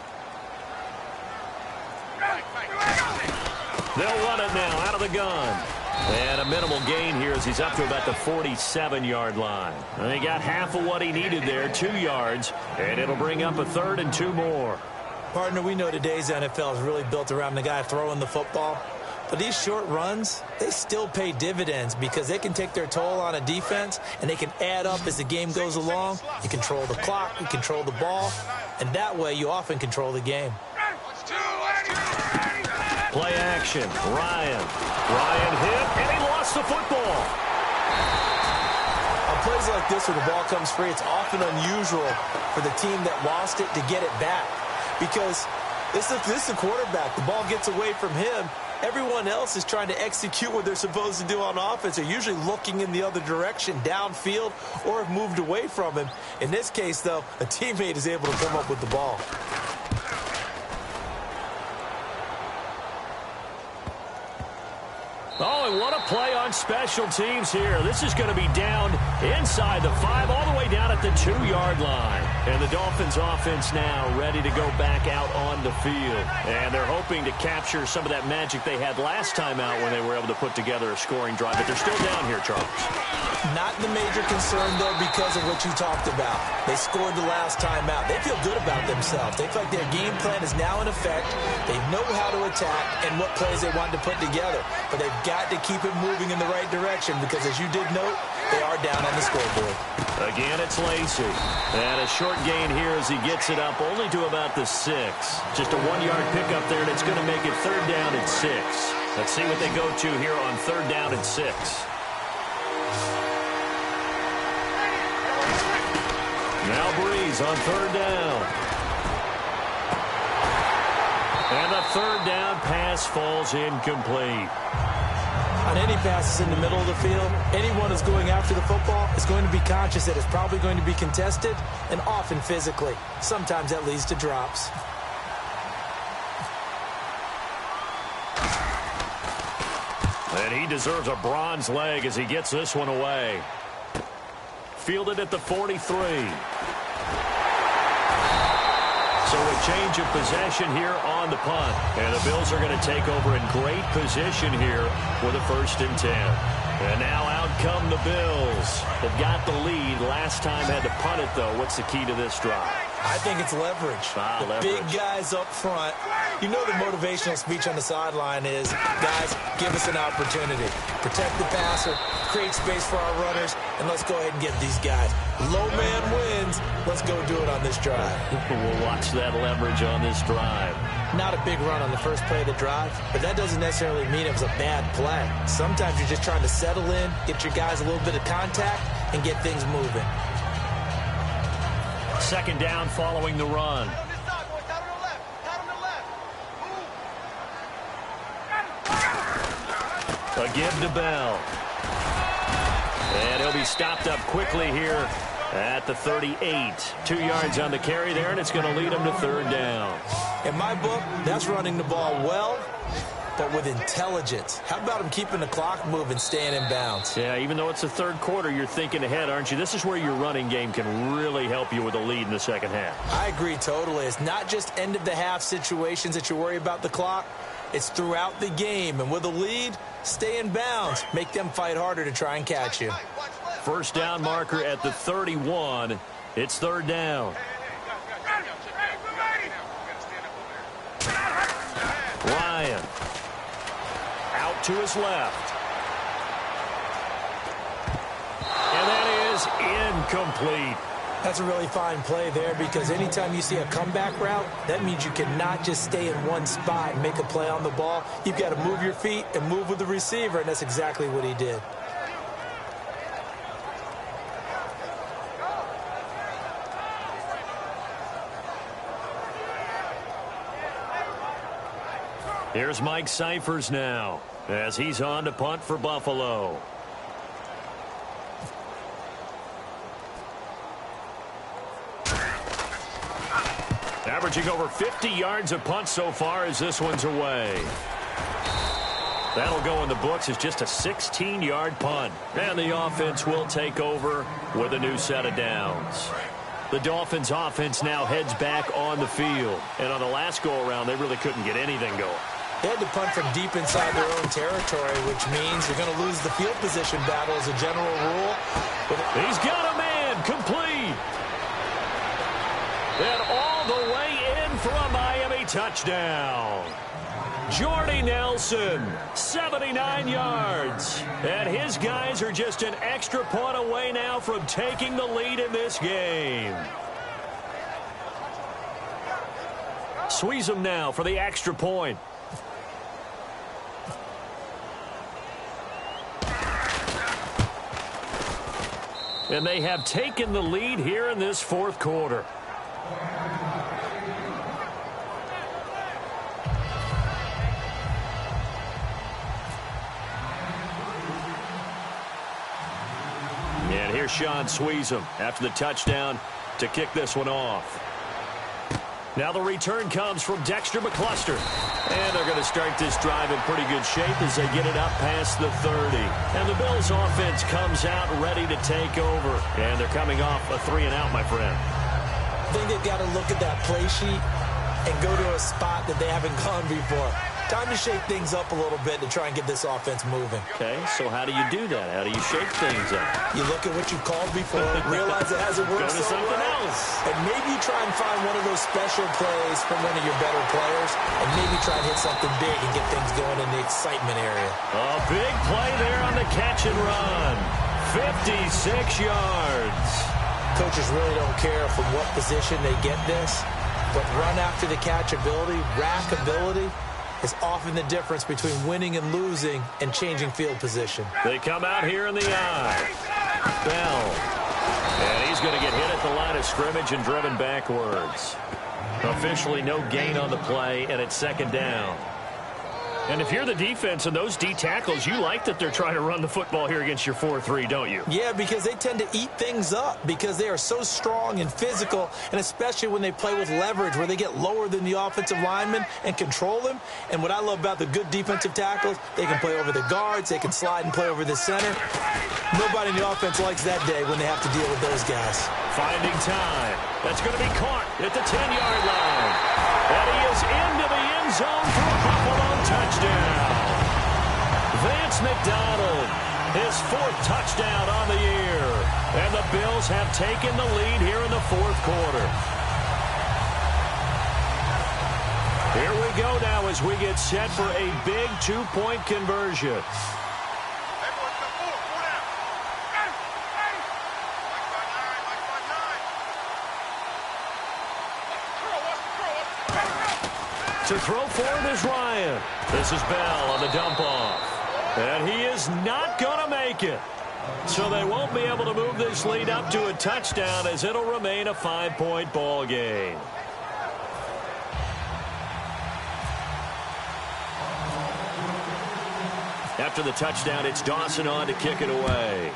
They'll run it now out of the gun. And a minimal gain here as he's up to about the 47-yard line. And he got half of what he needed there, 2 yards, and it'll bring up a third and 2 more. Partner, we know today's NFL is really built around the guy throwing the football. But these short runs, they still pay dividends because they can take their toll on a defense and they can add up as the game goes along. You control the clock, you control the ball, and that way you often control the game. Play action, Ryan. Ryan hit, and he lost the football. On plays like this where the ball comes free, it's often unusual for the team that lost it to get it back. Because this is a quarterback. The ball gets away from him, Everyone else is trying to execute what they're supposed to do on offense. They're usually looking in the other direction, downfield, or have moved away from him. In this case, though, a teammate is able to come up with the ball. Oh, and what a play on special teams here. This is going to be down inside the 5, all the way down at the 2-yard line. And the Dolphins offense now ready to go back out on the field. And they're hoping to capture some of that magic they had last time out when they were able to put together a scoring drive. But they're still down here, Charles. Not the major concern, though, because of what you talked about. They scored the last time out. They feel good about themselves. They feel like their game plan is now in effect. They know how to attack and what plays they want to put together. But they've got to keep it moving in the right direction because, as you did note, they are down on the scoreboard. Again, it's Lacey. And a short gain here as he gets it up only to about the 6. Just a 1-yard pickup there, and it's going to make it 3rd down at 6. Let's see what they go to here on 3rd down at 6. Now Breeze on 3rd down. And the 3rd down pass falls incomplete. On any passes in the middle of the field, anyone who's going after the football is going to be conscious that it's probably going to be contested and often physically. Sometimes that leads to drops. And he deserves a bronze leg as he gets this one away. Fielded at the 43. So a change of possession here on the punt. And the Bills are going to take over in great position here with a 1st and 10. And now out come the Bills. They've got the lead. Last time had to punt it, though. What's the key to this drive? I think it's leverage. Big guys up front. You know the motivational speech on the sideline is, guys, give us an opportunity. Protect the passer, create space for our runners, and let's go ahead and get these guys. Low man wins. Let's go do it on this drive. We'll watch that leverage on this drive. Not a big run on the first play of the drive, but that doesn't necessarily mean it was a bad play. Sometimes you're just trying to settle in, get your guys a little bit of contact, and get things moving. 2nd down following the run. A give to Bell. And he'll be stopped up quickly here at the 38. 2 yards on the carry there, and it's going to lead him to 3rd down. In my book, that's running the ball well, but with intelligence. How about him keeping the clock moving, staying in bounds? Yeah, even though it's the 3rd quarter, you're thinking ahead, aren't you? This is where your running game can really help you with a lead in the 2nd half. I agree totally. It's not just end-of-the-half situations that you worry about the clock. It's throughout the game. And with a lead, stay in bounds. Make them fight harder to try and catch you. 1st down marker at the 31. It's 3rd down. Ryan. Out to his left. And that is incomplete. That's a really fine play there because anytime you see a comeback route, that means you cannot just stay in one spot and make a play on the ball. You've got to move your feet and move with the receiver, and that's exactly what he did. Here's Mike Cyphers now as he's on to punt for Buffalo. Averaging over 50 yards a punt so far as this one's away. That'll go in the books as just a 16-yard punt. And the offense will take over with a new set of downs. The Dolphins offense now heads back on the field. And on the last go-around, they really couldn't get anything going. They had to punt from deep inside their own territory, which means you're going to lose the field position battle as a general rule. He's got a man complete. And all the way in for a Miami touchdown. Jordy Nelson, 79 yards. And his guys are just an extra point away now from taking the lead in this game. Squeeze them now for the extra point. And they have taken the lead here in this 4th quarter. here's Sean Sweezum after the touchdown to kick this one off. Now the return comes from Dexter McCluster. And they're going to start this drive in pretty good shape as they get it up past the 30. And the Bills offense comes out ready to take over. And they're coming off a 3-and-out, my friend. I think they've got to look at that play sheet and go to a spot that they haven't gone before. Time to shake things up a little bit to try and get this offense moving. Okay, so how do you do that? How do you shake things up? You look at what you've called before, realize it hasn't worked Go to so something well, else. and maybe you try and find one of those special plays from one of your better players, and maybe try and hit something big and get things going in the excitement area. A big play there on the catch and run. 56 yards. Coaches really don't care from what position they get this, but run after the catch ability, rack ability, is often the difference between winning and losing and changing field position. They come out here in the eye. Bell. And he's going to get hit at the line of scrimmage and driven backwards. Officially no gain on the play, and it's second down. And if you're the defense and those D tackles, you like that they're trying to run the football here against your 4-3, don't you? Yeah, because they tend to eat things up because they are so strong and physical, and especially when they play with leverage where they get lower than the offensive linemen and control them. And what I love about the good defensive tackles, they can play over the guards, they can slide and play over the center. Nobody in the offense likes that day when they have to deal with those guys. Finding time. That's going to be caught at the 10-yard line. And he is into the end zone for a Buffalo touchdown. Vance McDonald, his 4th touchdown on the year. And the Bills have taken the lead here in the 4th quarter. Here we go now as we get set for a big 2-point conversion. To throw forward is Ryan. This is Bell on the dump off. And he is not going to make it. So they won't be able to move this lead up to a touchdown as it'll remain a 5-point ball game. After the touchdown, it's Dawson on to kick it away.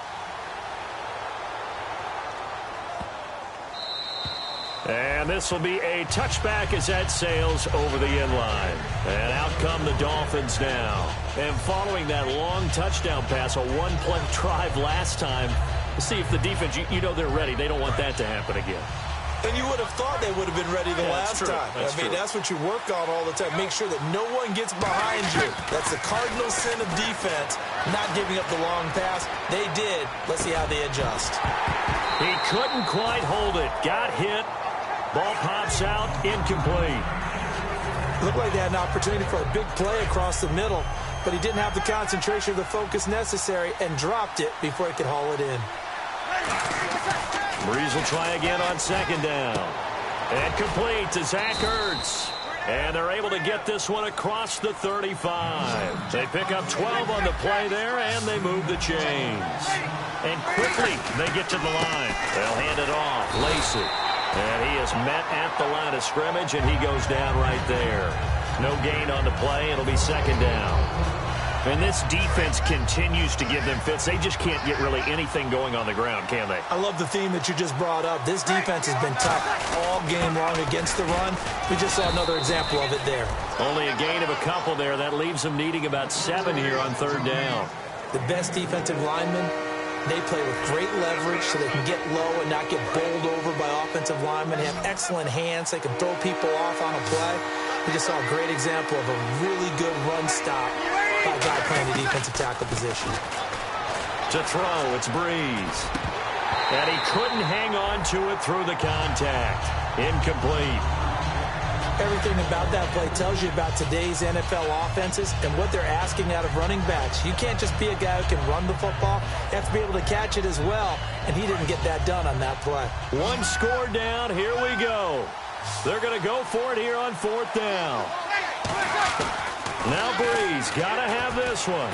And this will be a touchback as that sails over the end line. And out come the Dolphins now. And following that long touchdown pass, a one-play drive last time, to see if the defense, you know they're ready. They don't want that to happen again. And you would have thought they would have been ready the last time. That's what you work on all the time. Make sure that no one gets behind you. That's the cardinal sin of defense, not giving up the long pass. They did. Let's see how they adjust. He couldn't quite hold it. Got hit. Ball pops out, incomplete. Looked like they had an opportunity for a big play across the middle, but he didn't have the concentration or the focus necessary and dropped it before he could haul it in. Breeze will try again on second down. And complete to Zach Ertz. And they're able to get this one across the 35. They pick up 12 on the play there, and they move the chains. And quickly, they get to the line. They'll hand it off. Lacey. And he is met at the line of scrimmage, and he goes down right there. No gain on the play. It'll be second down. And this defense continues to give them fits. They just can't get really anything going on the ground, can they? I love the theme that you just brought up. This defense has been tough all game long against the run. We just saw another example of it there. Only a gain of a couple there. That leaves them needing about 7 here on third down. The best defensive linemen, they play with great leverage so they can get low and not get bowled over by offensive linemen. They have excellent hands. They can throw people off on a play. We just saw a great example of a really good run stop by a guy playing the defensive tackle position. To throw, it's Breeze. And he couldn't hang on to it through the contact. Incomplete. Everything about that play tells you about today's NFL offenses and what they're asking out of running backs. You can't just be a guy who can run the football. You have to be able to catch it as well, and he didn't get that done on that play. One score down. Here we go. They're going to go for it here on fourth down. Now Breeze got to have this one.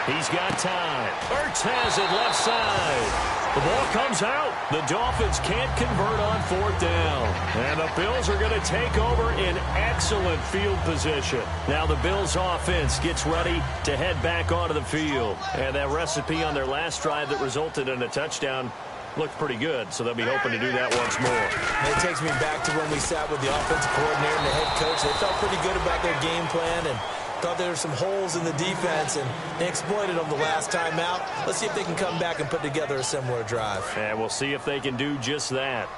He's got time. Ertz has it left side. The ball comes out. The Dolphins can't convert on 4th down. And the Bills are going to take over in excellent field position. Now the Bills offense gets ready to head back onto the field. And that recipe on their last drive that resulted in a touchdown looked pretty good, so they'll be hoping to do that once more. It takes me back to when we sat with the offensive coordinator and the head coach. They felt pretty good about their game plan and thought there were some holes in the defense, and they exploited them the last time out. Let's see if they can come back and put together a similar drive. And we'll see if they can do just that.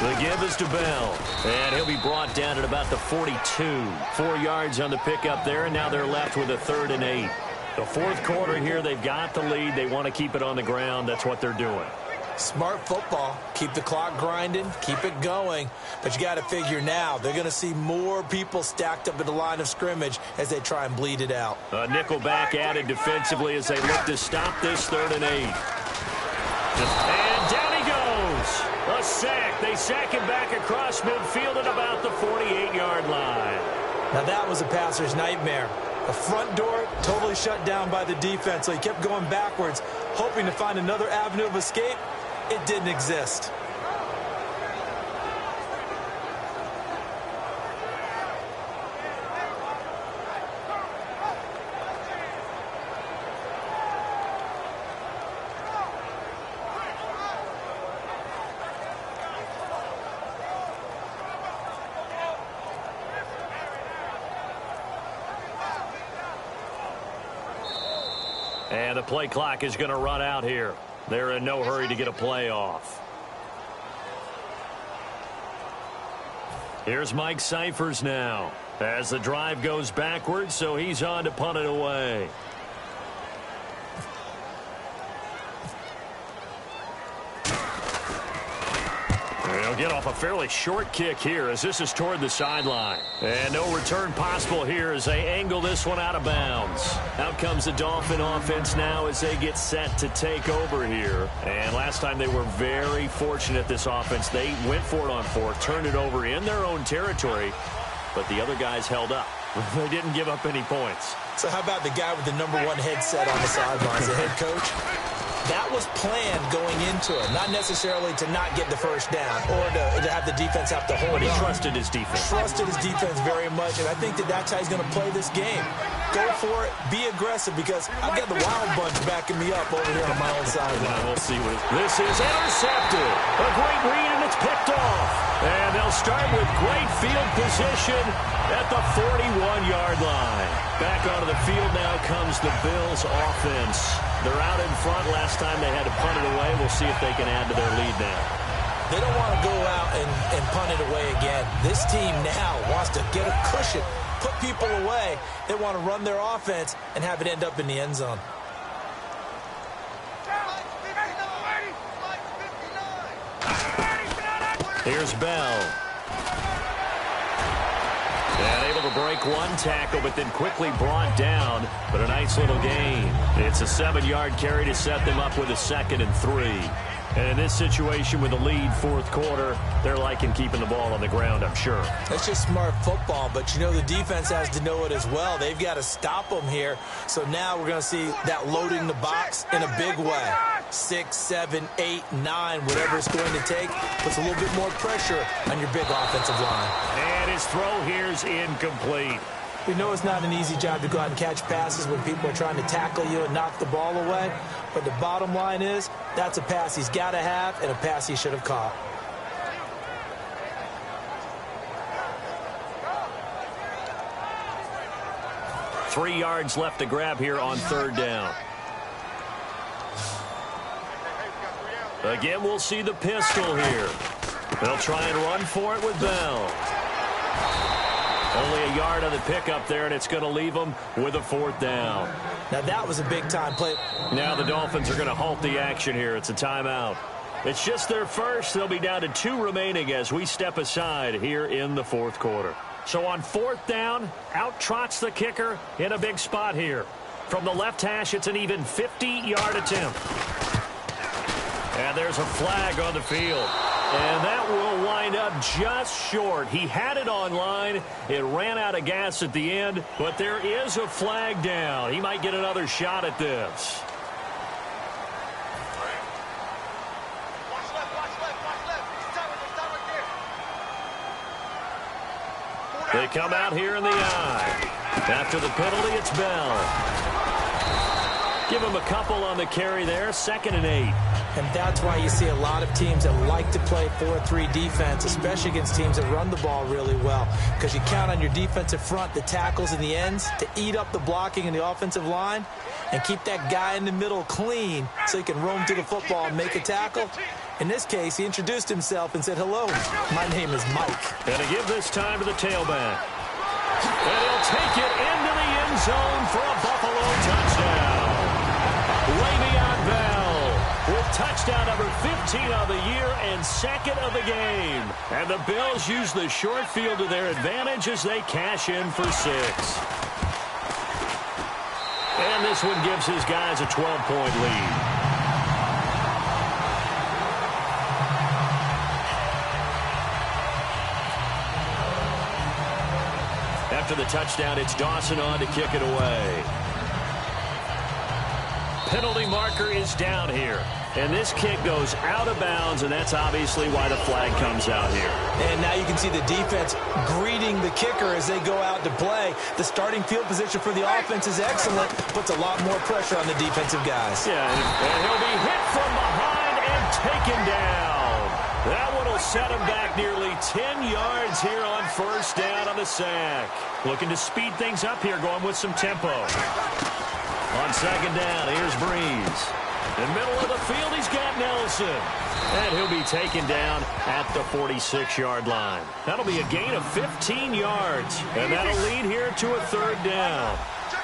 The give is to Bell, and he'll be brought down at about the 42. 4 yards on the pickup there, and now they're left with a 3rd and 8. The 4th quarter here, they've got the lead. They want to keep it on the ground. That's what they're doing. Smart football. Keep the clock grinding. Keep it going. But you got to figure now they're going to see more people stacked up at the line of scrimmage as they try and bleed it out. A nickel back added defensively as they look to stop this 3rd and 8. And down he goes. A sack. They sack him back across midfield at about the 48-yard line. Now that was a passer's nightmare. The front door totally shut down by the defense, so he kept going backwards, hoping to find another avenue of escape. It didn't exist. And the play clock is going to run out here. They're in no hurry to get a play off. Here's Mike Cyphers now as the drive goes backwards, so he's on to punt it away. They'll get off a fairly short kick here as this is toward the sideline. And no return possible here as they angle this one out of bounds. Out comes the Dolphin offense now as they get set to take over here. And last time they were very fortunate, this offense. They went for it on 4th, turned it over in their own territory, but the other guys held up. They didn't give up any points. So how about the guy with the #1 headset on the sidelines, the head coach? That was planned going into it, not necessarily to not get the first down or to have the defense have to hold But he on. trusted his defense. Trusted his defense very much, and I think that's how he's going to play this game. Go for it. Be aggressive, because I've got the Wild Bunch backing me up over here on my own sideline. We'll see what this is. Intercepted. A great read, and it's picked off. And they'll start with great field position at the 41-yard line. Back onto the field now comes the Bills offense. They're out in front. Last time they had to punt it away. We'll see if they can add to their lead now. They don't want to go out and punt it away again. This team now wants to get a cushion, put people away. They want to run their offense and have it end up in the end zone. Here's Bell. And able to break one tackle, but then quickly brought down. But a nice little gain. It's a 7-yard carry to set them up with a 2nd and 3. And in this situation with the lead 4th quarter, they're liking keeping the ball on the ground, I'm sure. That's just smart football, but you know the defense has to know it as well. They've got to stop them here. So now we're going to see that loading the box in a big way. 6, 7, 8, 9, whatever it's going to take, puts a little bit more pressure on your big offensive line. And his throw here's incomplete. We know it's not an easy job to go out and catch passes when people are trying to tackle you and knock the ball away. But the bottom line is, that's a pass he's got to have and a pass he should have caught. Three yards left to grab here on 3rd down. Again, we'll see the pistol here. They'll try and run for it with Bell. Only a yard on the pickup there, and it's going to leave them with a 4th down. Now that was a big-time play. Now the Dolphins are going to halt the action here. It's a timeout. It's just their first. They'll be down to 2 remaining as we step aside here in the 4th quarter. So on 4th down, out trots the kicker in a big spot here. From the left hash, it's an even 50-yard attempt. And there's a flag on the field. And that will wind up just short. He had it on line. It ran out of gas at the end, but there is a flag down. He might get another shot at this. They come out here in the eye. After the penalty, it's Bell. Give him a couple on the carry there, 2nd and 8. And that's why you see a lot of teams that like to play 4-3 defense, especially against teams that run the ball really well, because you count on your defensive front, the tackles and the ends, to eat up the blocking in the offensive line and keep that guy in the middle clean so he can roam through the football and make a tackle. In this case, he introduced himself and said, "Hello, my name is Mike." And to give this time to the tailback. And he'll take it into the end zone for a Buffalo touchdown. Le'Veon Bell with touchdown number 15 of the year and 2nd of the game. And the Bills use the short field to their advantage as they cash in for 6. And this one gives his guys a 12-point lead. After the touchdown, it's Dawson on to kick it away. Penalty marker is down here. And this kick goes out of bounds, and that's obviously why the flag comes out here. And now you can see the defense greeting the kicker as they go out to play. The starting field position for the offense is excellent, puts a lot more pressure on the defensive guys. Yeah, and he'll be hit from behind and taken down. That one will set him back nearly 10 yards here on 1st down on the sack. Looking to speed things up here, going with some tempo. On 2nd down, here's Breeze. In the middle of the field, he's got Nelson. And he'll be taken down at the 46-yard line. That'll be a gain of 15 yards. And that'll lead here to a 3rd down.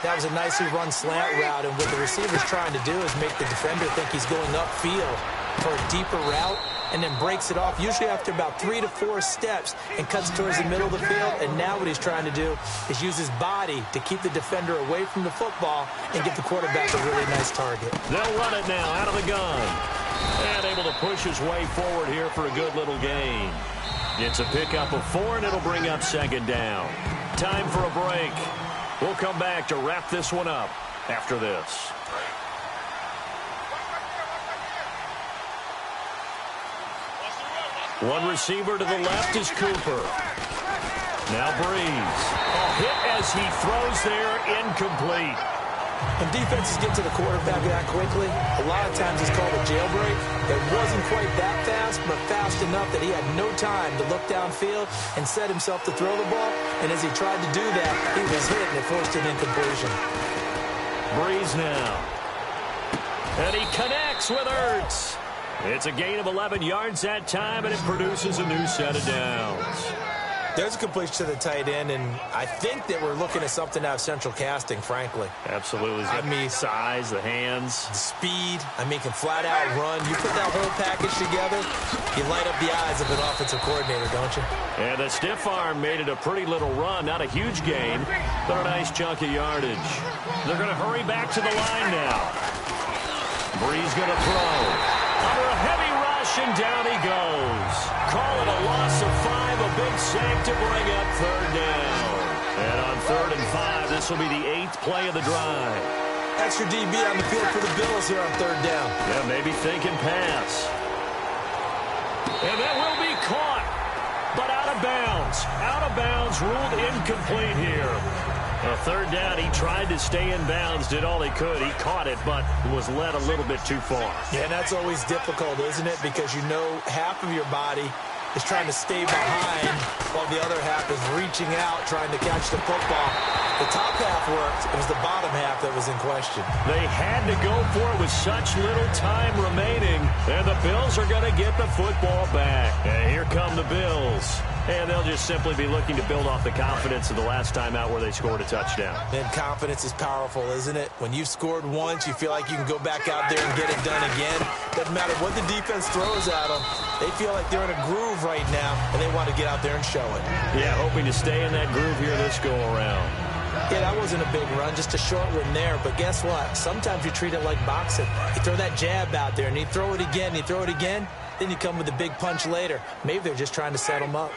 That was a nicely run slant route, and what the receiver's trying to do is make the defender think he's going upfield for a deeper route, and then breaks it off, usually after about 3 to 4 steps, and cuts towards the middle of the field. And now what he's trying to do is use his body to keep the defender away from the football and get the quarterback a really nice target. They'll run it now out of the gun. And able to push his way forward here for a good little gain. It's a pickup of 4, and it'll bring up 2nd down. Time for a break. We'll come back to wrap this one up after this. One receiver to the left is Cooper. Now Breeze. A hit as he throws there, incomplete. When defenses get to the quarterback that quickly, a lot of times it's called a jailbreak. It wasn't quite that fast, but fast enough that he had no time to look downfield and set himself to throw the ball. And as he tried to do that, he was hit and it forced an incompletion. Breeze now. And he connects with Ertz. It's a gain of 11 yards that time, and it produces a new set of downs. There's a completion to the tight end, and I think that we're looking at something out of central casting, frankly. Absolutely. I mean, size, the hands. The speed. I mean, can flat out run. You put that whole package together, you light up the eyes of an offensive coordinator, don't you? And the stiff arm made it a pretty little run. Not a huge gain, but a nice chunk of yardage. They're going to hurry back to the line now. Breeze going to throw. Under a heavy rush, and down he goes. Call it a loss of 5, a big sack to bring up 3rd down. And on 3rd and 5, this will be the 8th play of the drive. Extra DB on the field for the Bills here on 3rd down. Yeah, maybe thinking pass. And that will be caught, but out of bounds. Out of bounds, ruled incomplete here. 3rd down, he tried to stay in bounds, did all he could. He caught it, but was led a little bit too far. Yeah, and that's always difficult, isn't it? Because you know half of your body is trying to stay behind while the other half is reaching out, trying to catch the football. The top half worked. It was the bottom half that was in question. They had to go for it with such little time remaining, and the Bills are going to get the football back. And here come the Bills. And they'll just simply be looking to build off the confidence of the last time out where they scored a touchdown. And confidence is powerful, isn't it? When you've scored once, you feel like you can go back out there and get it done again. Doesn't matter what the defense throws at them. They feel like they're in a groove right now, and they want to get out there and show it. Yeah, hoping to stay in that groove here this go-around. Yeah, that wasn't a big run, just a short one there. But guess what? Sometimes you treat it like boxing. You throw that jab out there, and you throw it again, and you throw it again, then you come with a big punch later. Maybe they're just trying to set him up.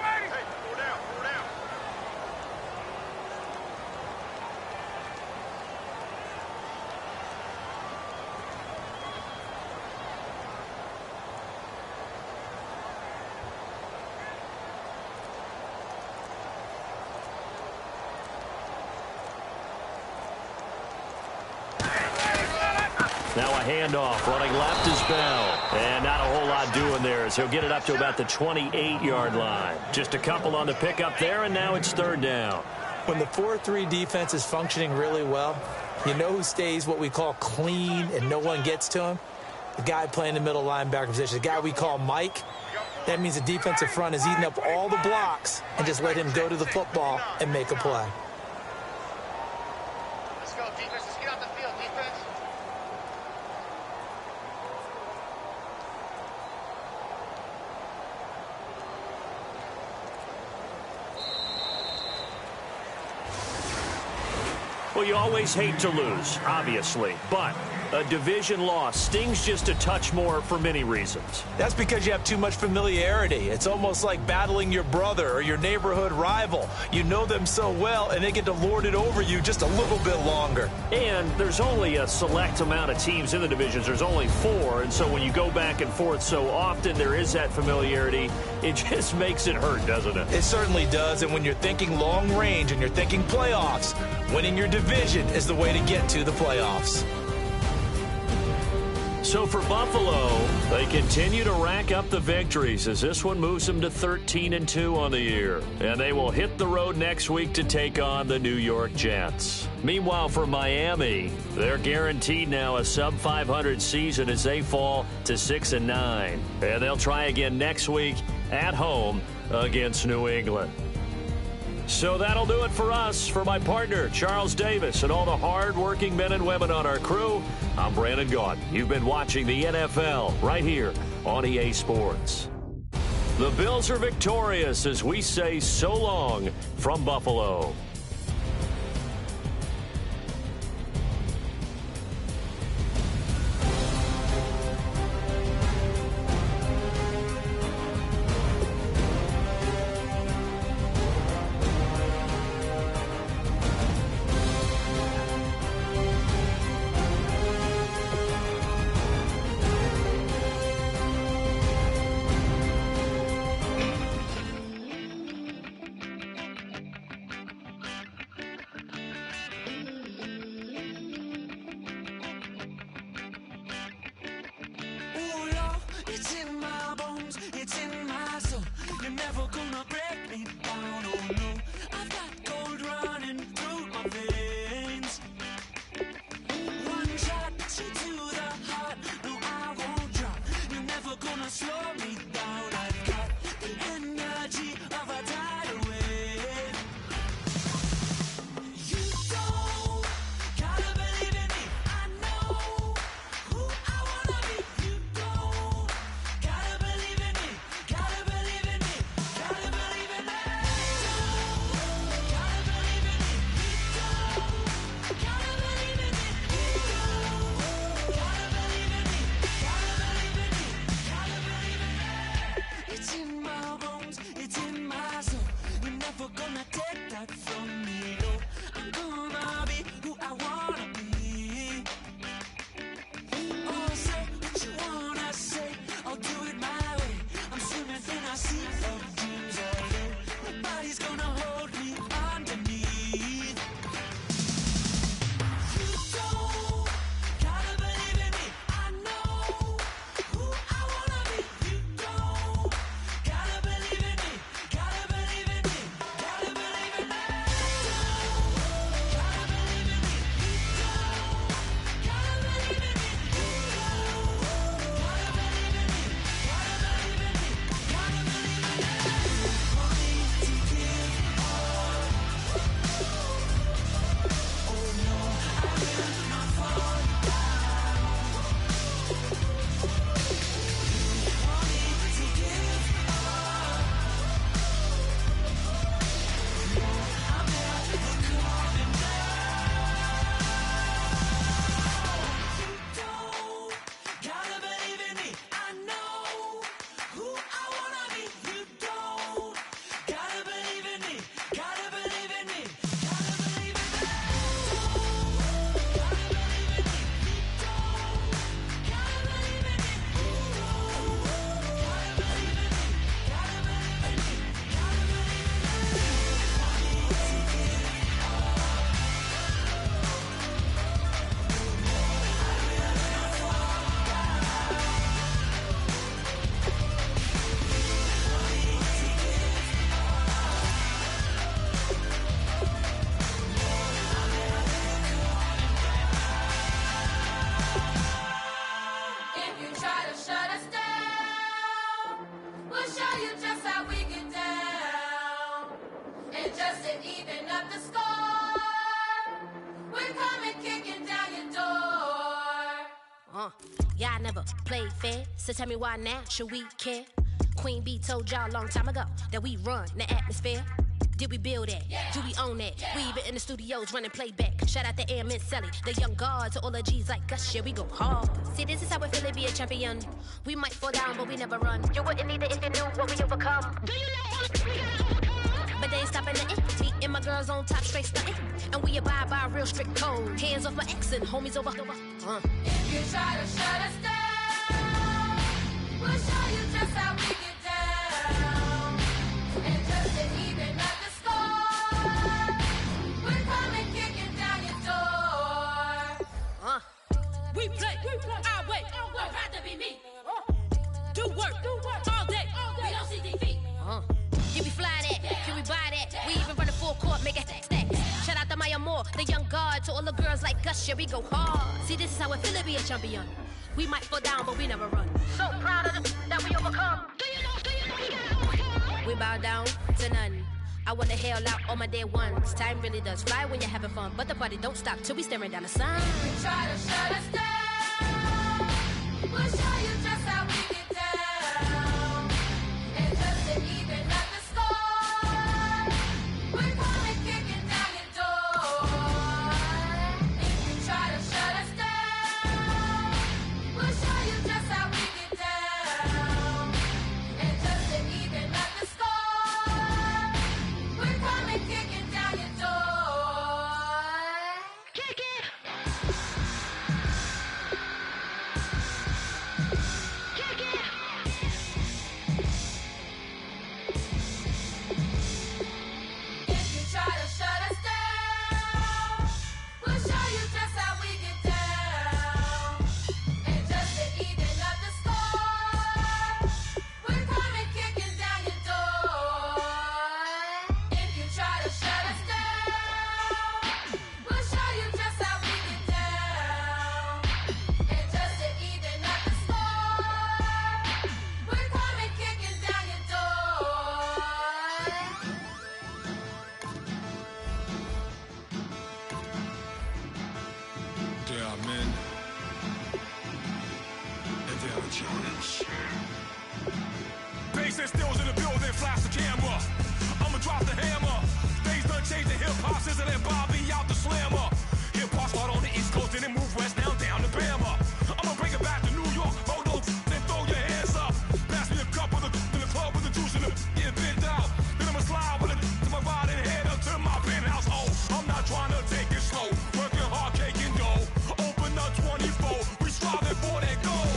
Now a handoff, running left is Bell. And not a whole lot doing there as he'll get it up to about the 28-yard line. Just a couple on the pickup there, and now it's third down. When the 4-3 defense is functioning really well, you know who stays what we call clean and no one gets to him? The guy playing the middle linebacker position, the guy we call Mike. That means the defensive front is eating up all the blocks and just let him go to the football and make a play. Let's go, defense. Let's get out the field, defense. Well, you always hate to lose, obviously, but a division loss stings just a touch more for many reasons. That's because you have too much familiarity. It's almost like battling your brother or your neighborhood rival. You know them so well, and they get to lord it over you just a little bit longer. And there's only a select amount of teams in the divisions. There's only 4, and so when you go back and forth so often, there is that familiarity. It just makes it hurt, doesn't it? It certainly does, and when you're thinking long range and you're thinking playoffs, winning your division is the way to get to the playoffs. So for Buffalo, they continue to rack up the victories as this one moves them to 13-2 on the year. And they will hit the road next week to take on the New York Jets. Meanwhile, for Miami, they're guaranteed now a sub-500 season as they fall to 6-9. And they'll try again next week at home against New England. So that'll do it for us. For my partner, Charles Davis, and all the hard-working men and women on our crew, I'm Brandon Gaudin. You've been watching the NFL right here on EA Sports. The Bills are victorious as we say so long from Buffalo. Y'all never played fair, so tell me why now should we care? Queen Bee told y'all a long time ago that we run the atmosphere. Did we build that? Yeah. Do we own that? Yeah. We even in the studios running playback. Shout out to Airman Sally, the young guards, to all the G's like us. Yeah, we go hard. See, this is how we feel to be a champion. We might fall down, but we never run. You wouldn't need it if you knew what we overcome. Do you know all the we gotta overcome? But they ain't stopping nothing. Me and my girls on top, straight stunting. And we abide by a real strict code. Hands off my ex and homies over. If you try to shut us down, we'll show you just how we get down. And just to even up the score, we're coming kicking down your door. We play our way. I'd rather be me. Do work all day. We don't see defeat. Can we fly that? Can we buy that? We even run a full court, make it stack. Shout out to Maya Moore, the young guard, to all the girls like us. Yeah, we go hard. See, this is how it feel to be a champion. We might fall down, but we never run. So proud of them that we overcome. Do you know you gotta overcome? We bow down to none. I wanna hail out all my day ones. Time really does fly when you're having fun, but the party don't stop till we staring down the sun. If you try to shut us down, we'll show you just how we get down. And just to even up the score, we're coming kicking down your door. If you try to shut us down, we'll show you just how we get down. And just to even up the score, we're coming kicking down your door. Kick it! Kick it! If you try to shut us down, we'll show you just how we get down. And just to even up the score, we're coming kicking down your door. If you try to shut us down, we'll show you just how we get down. And just to even up the score, we're coming kicking down your door. There are men, and there are giants. Bass and stills in the building, flash the camera. I'ma drop the hammer. Things done changed, the hip-hop sizzle and Bobby out the slammer. Hip-hop start on the East Coast and then move west now down to Bama. I'ma bring it back to New York, hold on, then throw your hands up. Pass me a cup of the in the club with the juice in it, get bent out. Then I'ma slide with it to my body and head up to my penthouse. Oh, I'm not trying to take it slow, working hard, caking dough. Open up 24, we striving for that goal.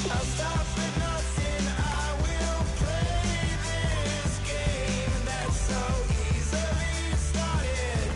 I'll stop for nothing, I will play this game that's so easily started.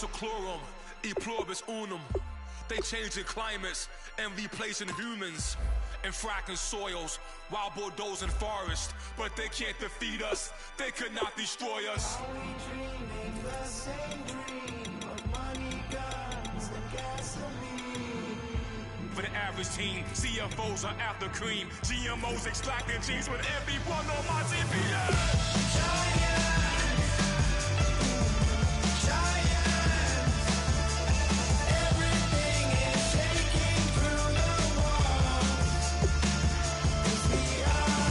seclorum, e pluribus unum. They changing climates and replacing humans and fracking soils while bulldozing forests. But they can't defeat us, they could not destroy us. Are we dreaming the same dream of money, guns, and gasoline? For the average team, CFOs are after cream. GMOs extracting genes with everyone on my TV. Everything is shaking through the walls. 'Cause we are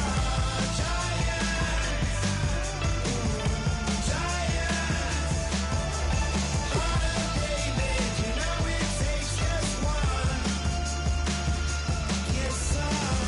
giants. Giants. Heart of David, you know it takes just one. Get some.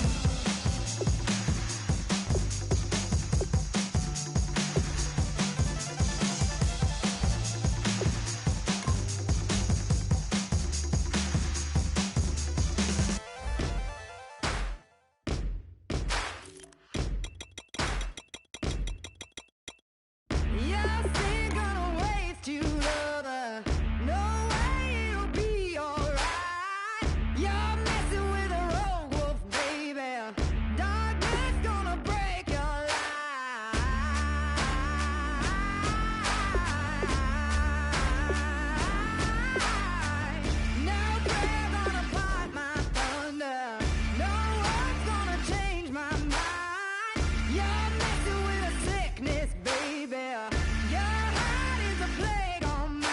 Yes, ain't gonna waste you, lover. No way it'll be alright. You're messing with a rogue wolf, baby. Darkness gonna break your light. No prayer gonna fight my thunder. No one's gonna change my mind. You're messing with a sickness, baby. Your heart is a plague on mine.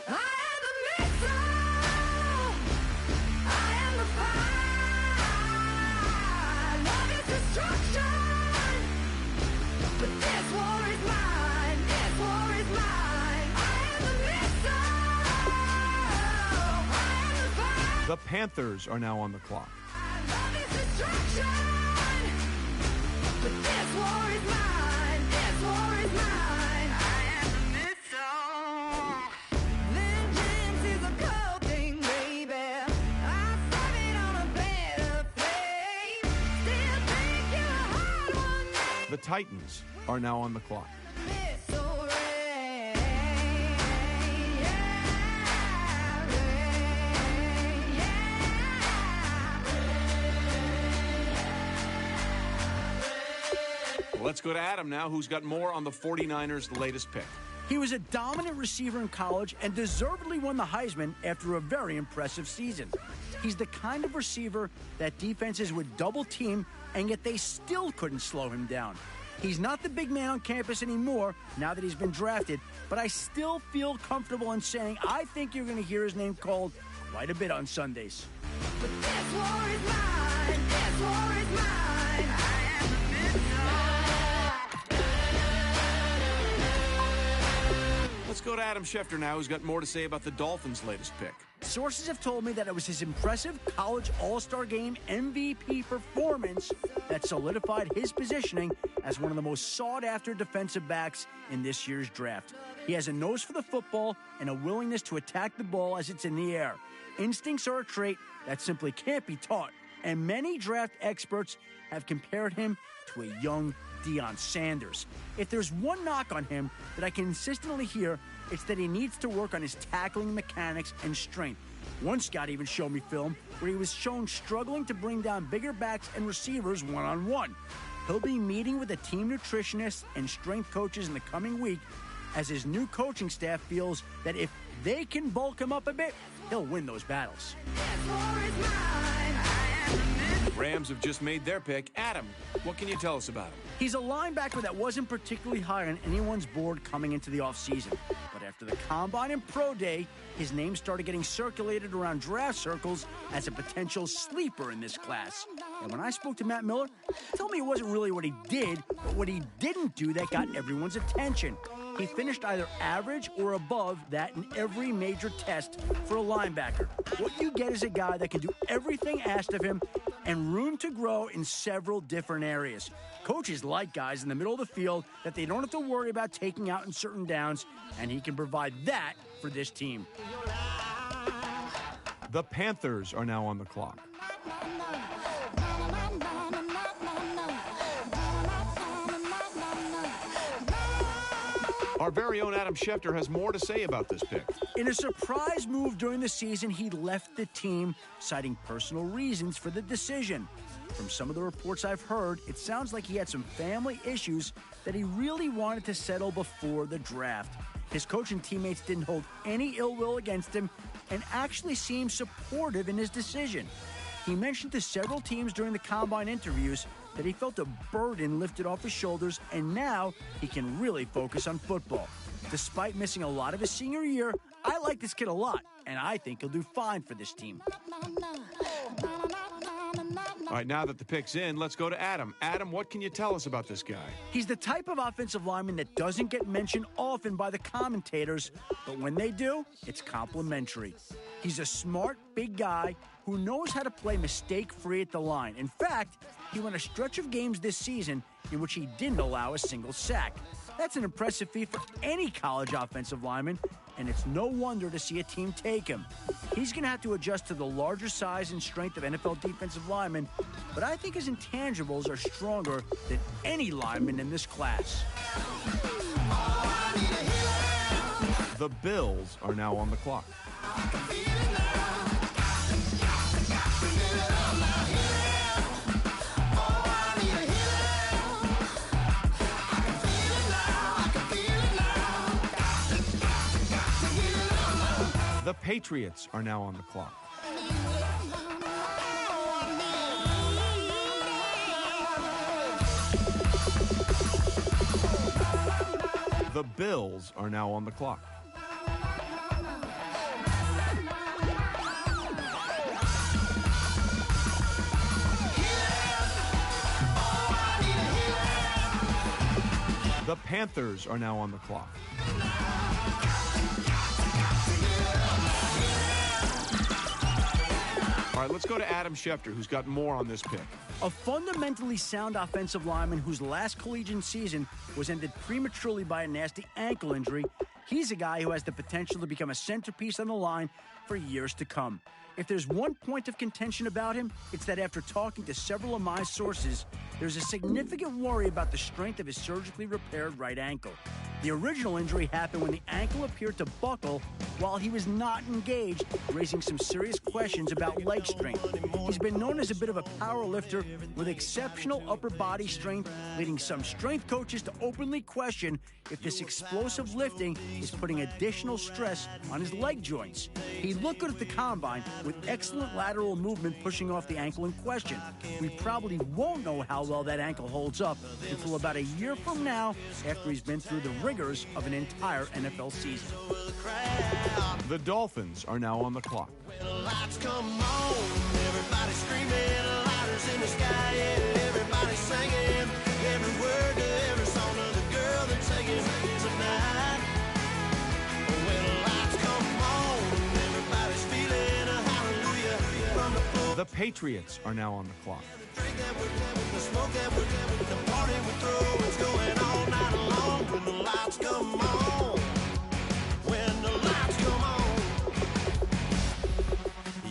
I am the missile. I am the fire. Love is destruction. But this war is mine. This war is mine. I am the missile. I am the fire. The Panthers are now on the clock. Love is destruction. But this war is mine. This war is mine. I am the missile. Vengeance is a cold thing, baby. I serve it on a bed of flame. Still think you're a hard one, name. The Titans are now on the clock. Missile rain, yeah, rain, yeah. Let's go to Adam now, who's got more on the 49ers' latest pick. He was a dominant receiver in college and deservedly won the Heisman after a very impressive season. He's the kind of receiver that defenses would double team, and yet they still couldn't slow him down. He's not the big man on campus anymore now that he's been drafted, but I still feel comfortable in saying I think you're going to hear his name called quite a bit on Sundays. But this war is mine. This war is mine. I am the missile. Let's go to Adam Schefter now, who's got more to say about the Dolphins' latest pick. Sources have told me that it was his impressive college All-Star Game MVP performance that solidified his positioning as one of the most sought-after defensive backs in this year's draft. He has a nose for the football and a willingness to attack the ball as it's in the air. Instincts are a trait that simply can't be taught, and many draft experts have compared him to a young Deion Sanders. If there's one knock on him that I consistently hear, it's that he needs to work on his tackling mechanics and strength. One scout even showed me film where he was shown struggling to bring down bigger backs and receivers one-on-one. He'll be meeting with a team nutritionist and strength coaches in the coming week as his new coaching staff feels that if they can bulk him up a bit, he'll win those battles. This war is mine. I am the missile. Rams have just made their pick. Adam, what can you tell us about him? He's a linebacker that wasn't particularly high on anyone's board coming into the offseason. But after the Combine and Pro Day, his name started getting circulated around draft circles as a potential sleeper in this class. And when I spoke to Matt Miller, he told me it wasn't really what he did, but what he didn't do that got everyone's attention. He finished either average or above that in every major test for a linebacker. What you get is a guy that can do everything asked of him and room to grow in several different areas. Coaches like guys in the middle of the field that they don't have to worry about taking out in certain downs, and he can provide that for this team. The Panthers are now on the clock. Our very own Adam Schefter has more to say about this pick. In a surprise move during the season, he left the team, citing personal reasons for the decision. From some of the reports I've heard, it sounds like he had some family issues that he really wanted to settle before the draft. His coach and teammates didn't hold any ill will against him and actually seemed supportive in his decision. He mentioned to several teams during the combine interviews that he felt a burden lifted off his shoulders, and now he can really focus on football. Despite missing a lot of his senior year, I like this kid a lot, and I think he'll do fine for this team. All right, now that the pick's in, let's go to Adam. Adam, what can you tell us about this guy? He's the type of offensive lineman that doesn't get mentioned often by the commentators, but when they do, it's complimentary. He's a smart, big guy who knows how to play mistake-free at the line. In fact, he won a stretch of games this season in which he didn't allow a single sack. That's an impressive feat for any college offensive lineman, and it's no wonder to see a team take him. He's going to have to adjust to the larger size and strength of NFL defensive linemen, but I think his intangibles are stronger than any lineman in this class. The Bills are now on the clock. The Patriots are now on the clock. The Bills are now on the clock. The Panthers are now on the clock. All right, let's go to Adam Schefter, who's got more on this pick. A fundamentally sound offensive lineman whose last collegiate season was ended prematurely by a nasty ankle injury. He's a guy who has the potential to become a centerpiece on the line for years to come. If there's one point of contention about him, it's that after talking to several of my sources, there's a significant worry about the strength of his surgically repaired right ankle. The original injury happened when the ankle appeared to buckle while he was not engaged, raising some serious questions about leg strength. He's been known as a bit of a power lifter with exceptional upper body strength, leading some strength coaches to openly question if this explosive lifting is putting additional stress on his leg joints. He looked good at the combine with excellent lateral movement pushing off the ankle in question. We probably won't know how well that ankle holds up until about a year from now, after he's been through the rigors of an entire NFL season. The Dolphins are now on the clock. Lights come on, everybody screaming, lighters in the sky, yeah, everybody singing, every word to every song of the girl that's singing tonight. When the lights come on, everybody's feeling a hallelujah from the floor. The Patriots are now on the clock. The drink that we're having, the smoke that we're having, the party we throw, it's going all night long. When the lights come on, when the lights come on,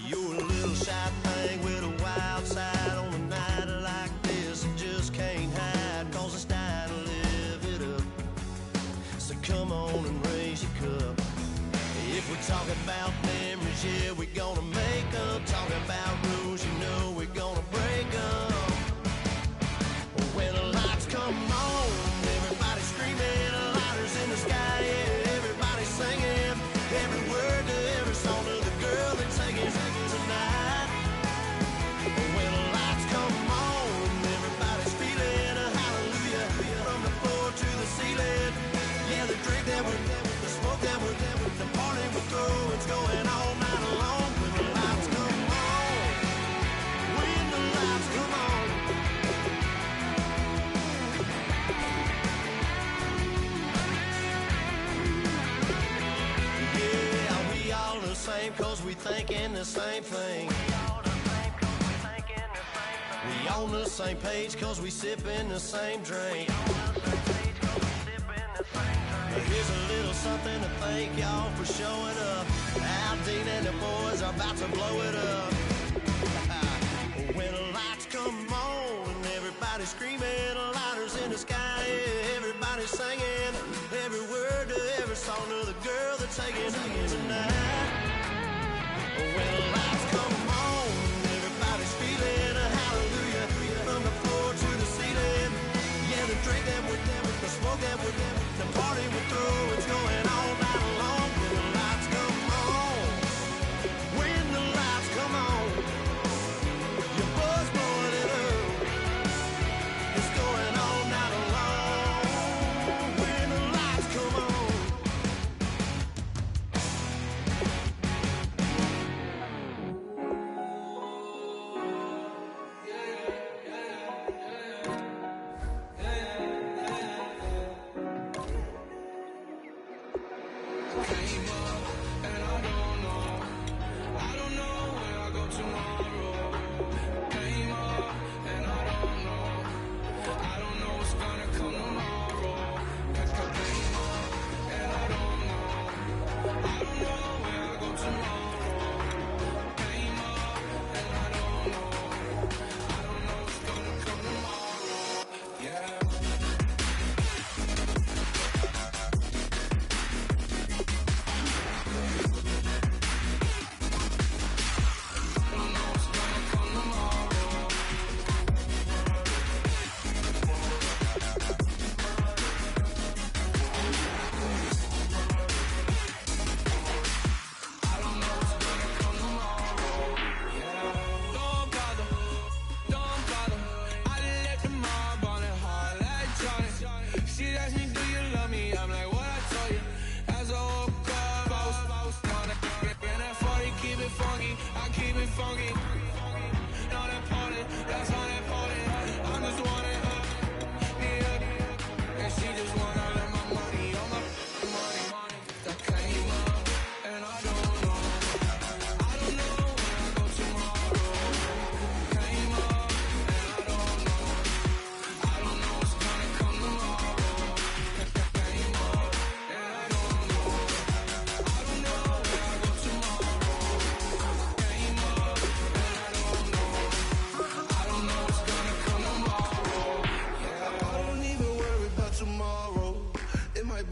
you're a little shy thing with a wild side on a night like this. You just can't hide, cause it's time to live it up. So come on and raise your cup. If we're talking about memories, yeah, we're gonna make up. Talking about rules, you know we're gonna break up. When the lights come on, everybody screaming, lighters in the sky, yeah, everybody singing, every word to every song of the girl that's singing tonight. When the lights come on, everybody's feeling a hallelujah from the floor to the ceiling. Yeah, the drink that we're the smoke that we're the party we throw, it's going all night long. When the lights come on, when the lights come on. Yeah, we all the same cause we thinking the same thing. We on the same page cause we sipping the same drink. Here's a little something to thank y'all for showing up. Al Dean and the boys are about to blow it up. When the lights come on and everybody's screaming, lighters in the sky, yeah, everybody's singing every word to every song of the girl that's taking tonight. When the lights come on, everybody's feeling a hallelujah from the floor to the ceiling. Yeah, the drink that we're them, the smoke that we're them, the party we're through, it's going all night long. When the lights come on, when the lights come on, your buzz blowing it up, it's going all night long. When the lights come on.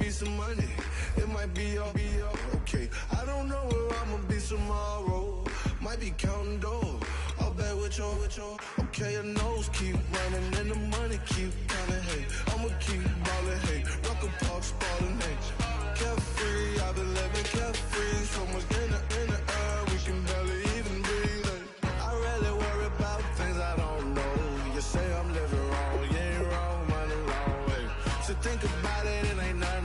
Some money, it might be all okay. I don't know where I'ma be tomorrow. Might be counting dough. I'll bet with your. Okay, your nose keep running and the money keep coming. Hey, I'ma keep ballin'. Hey, rock a park, spallin'. Hey, carefree, I've been living carefree. So much in the air, we can barely even breathe. Hey, I rarely worry about things I don't know. You say I'm living wrong, you ain't wrong, man, alone. Hey, so think about it, it ain't nothing.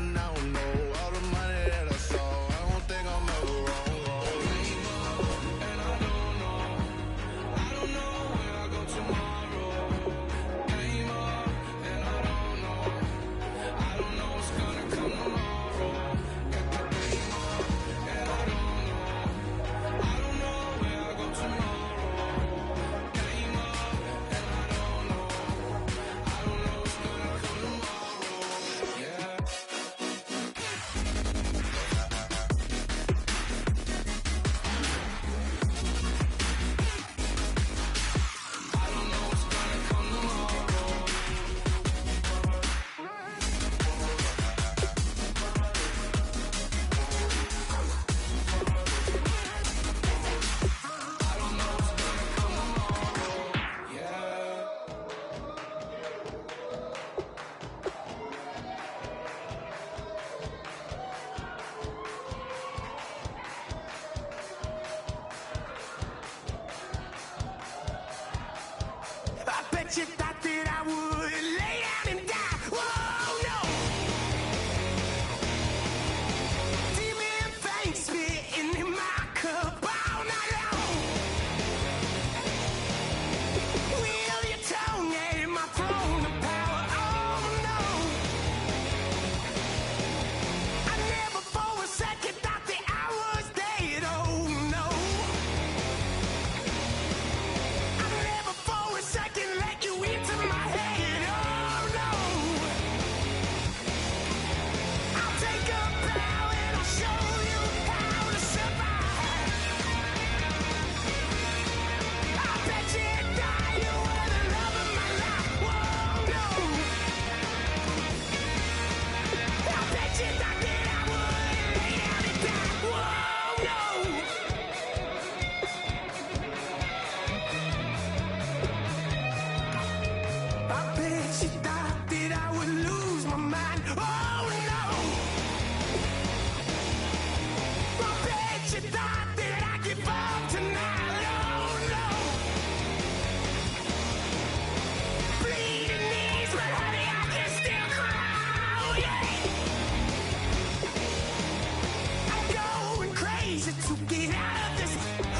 Get out of this.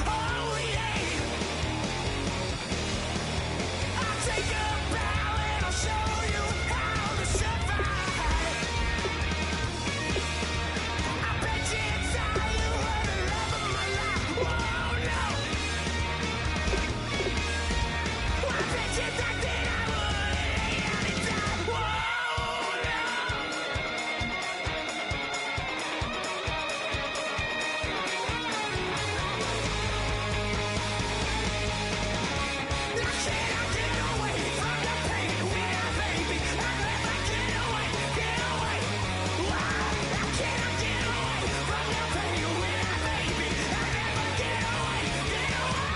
Oh, yeah. I'll take a bow and I'll show you how to survive. I bet you inside you were the love of my life. Whoa, no. I bet you thought that I would lay down and die. Whoa, no. Now can I get away from the pain when I baby? I never get away, get away. Why? How can I get away from the pain when I baby? I never get away, get away.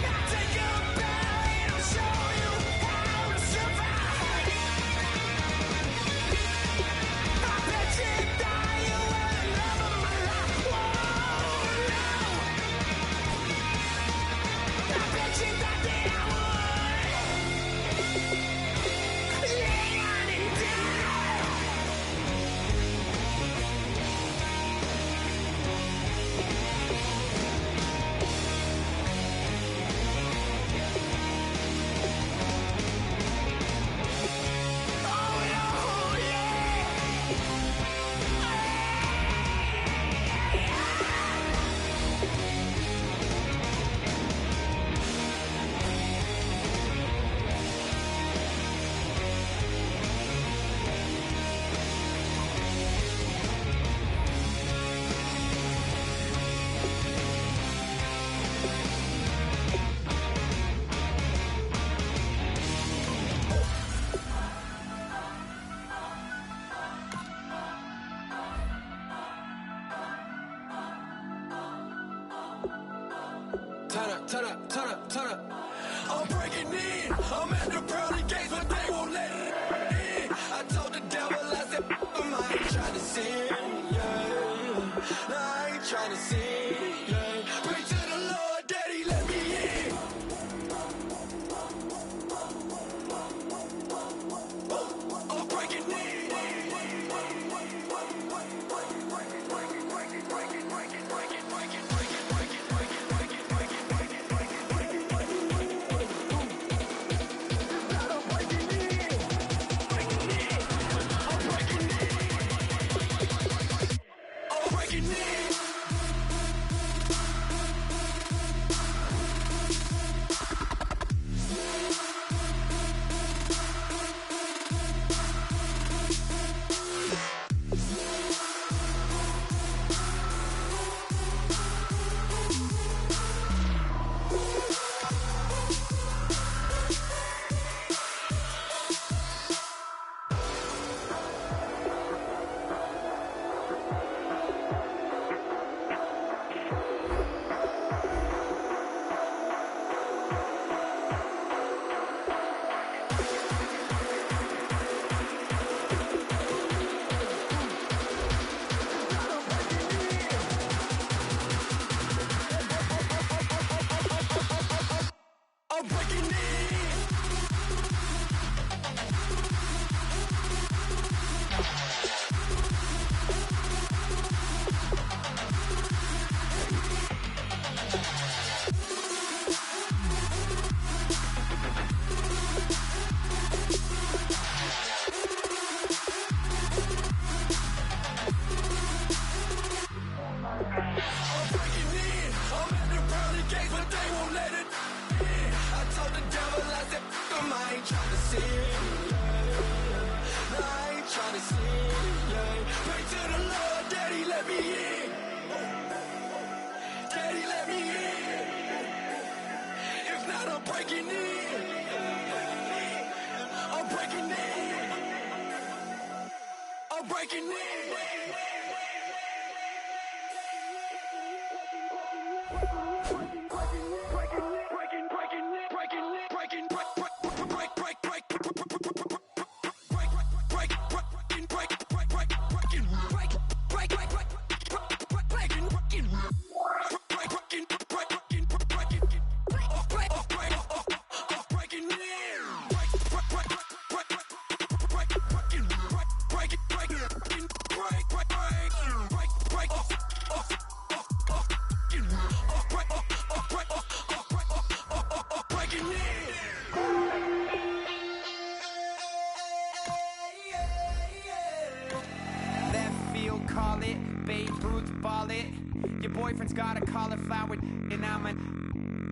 I'll take your bow and I'll show you how to survive. I bet you thought you were the love of my life. Whoa, no. I bet you thought that I would lay down and die. Oh, no, yeah. Turn up, turn up, turn up, turn up. I'm breaking in. I'm at the pearly gates, but they won't let me in. I told the devil, I said, I ain't trying to sin, yeah. No, I ain't trying to sin, yeah. Pray to the Lord, Daddy, let me in. I'm breaking in. I'm breaking in. I'm breaking in. I'm breaking in. I'm at the pearly gates, but they won't let it in. I told the devil, I said, I ain't trying to sin, yeah. No, I ain't trying to sin, yeah. Pray to the Lord, Daddy, let me in. Daddy, let me in. If not, I'm breaking in. I'm breaking in. I'm breaking in. your boyfriend's got a cauliflower and I'm a...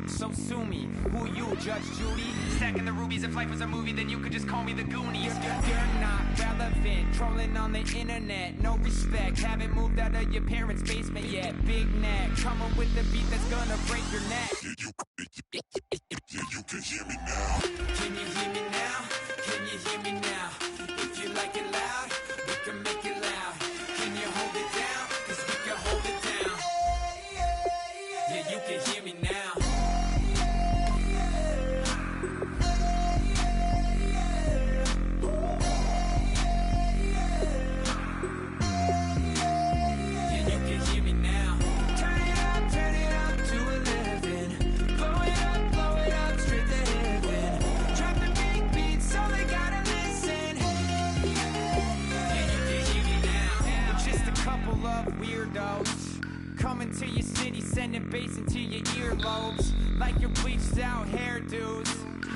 So sue me. Who you, Judge Judy? Stacking the rubies. If life was a movie, then you could just call me the Goonies. You're not relevant. Trolling on the internet. No respect. Haven't moved out of your parents' basement yet. Big neck. Coming with the beat that's gonna break your neck. Yeah, you can hear me now. Can you hear me now? Can you hear me now? If you like it loud, we can make it loud. Can you hold it down? 'Cause we can hold it down. Yeah, you can hear me now. Yeah, you can hear me now. Turn it up to 11. Blow it up straight to heaven. Drop the big beats so they gotta listen. Yeah, you can hear me now. We're just a couple of weirdos coming to your city, sending bass into your earlobes like your bleached out hairdos.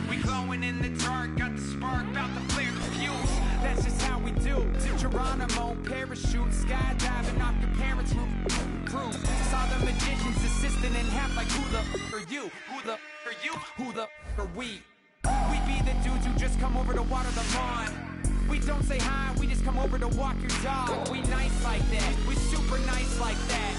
We glowing in the dark, got the spark, about to flare the fuse. That's just how we do. To Geronimo, parachute, skydiving off your parents' roof. Crew saw the magician's assistant in half like who the are you? Who the are you? Who the are we? We be the dudes who just come over to water the lawn. We don't say hi, we just come over to walk your dog. We nice like that, we super nice like that.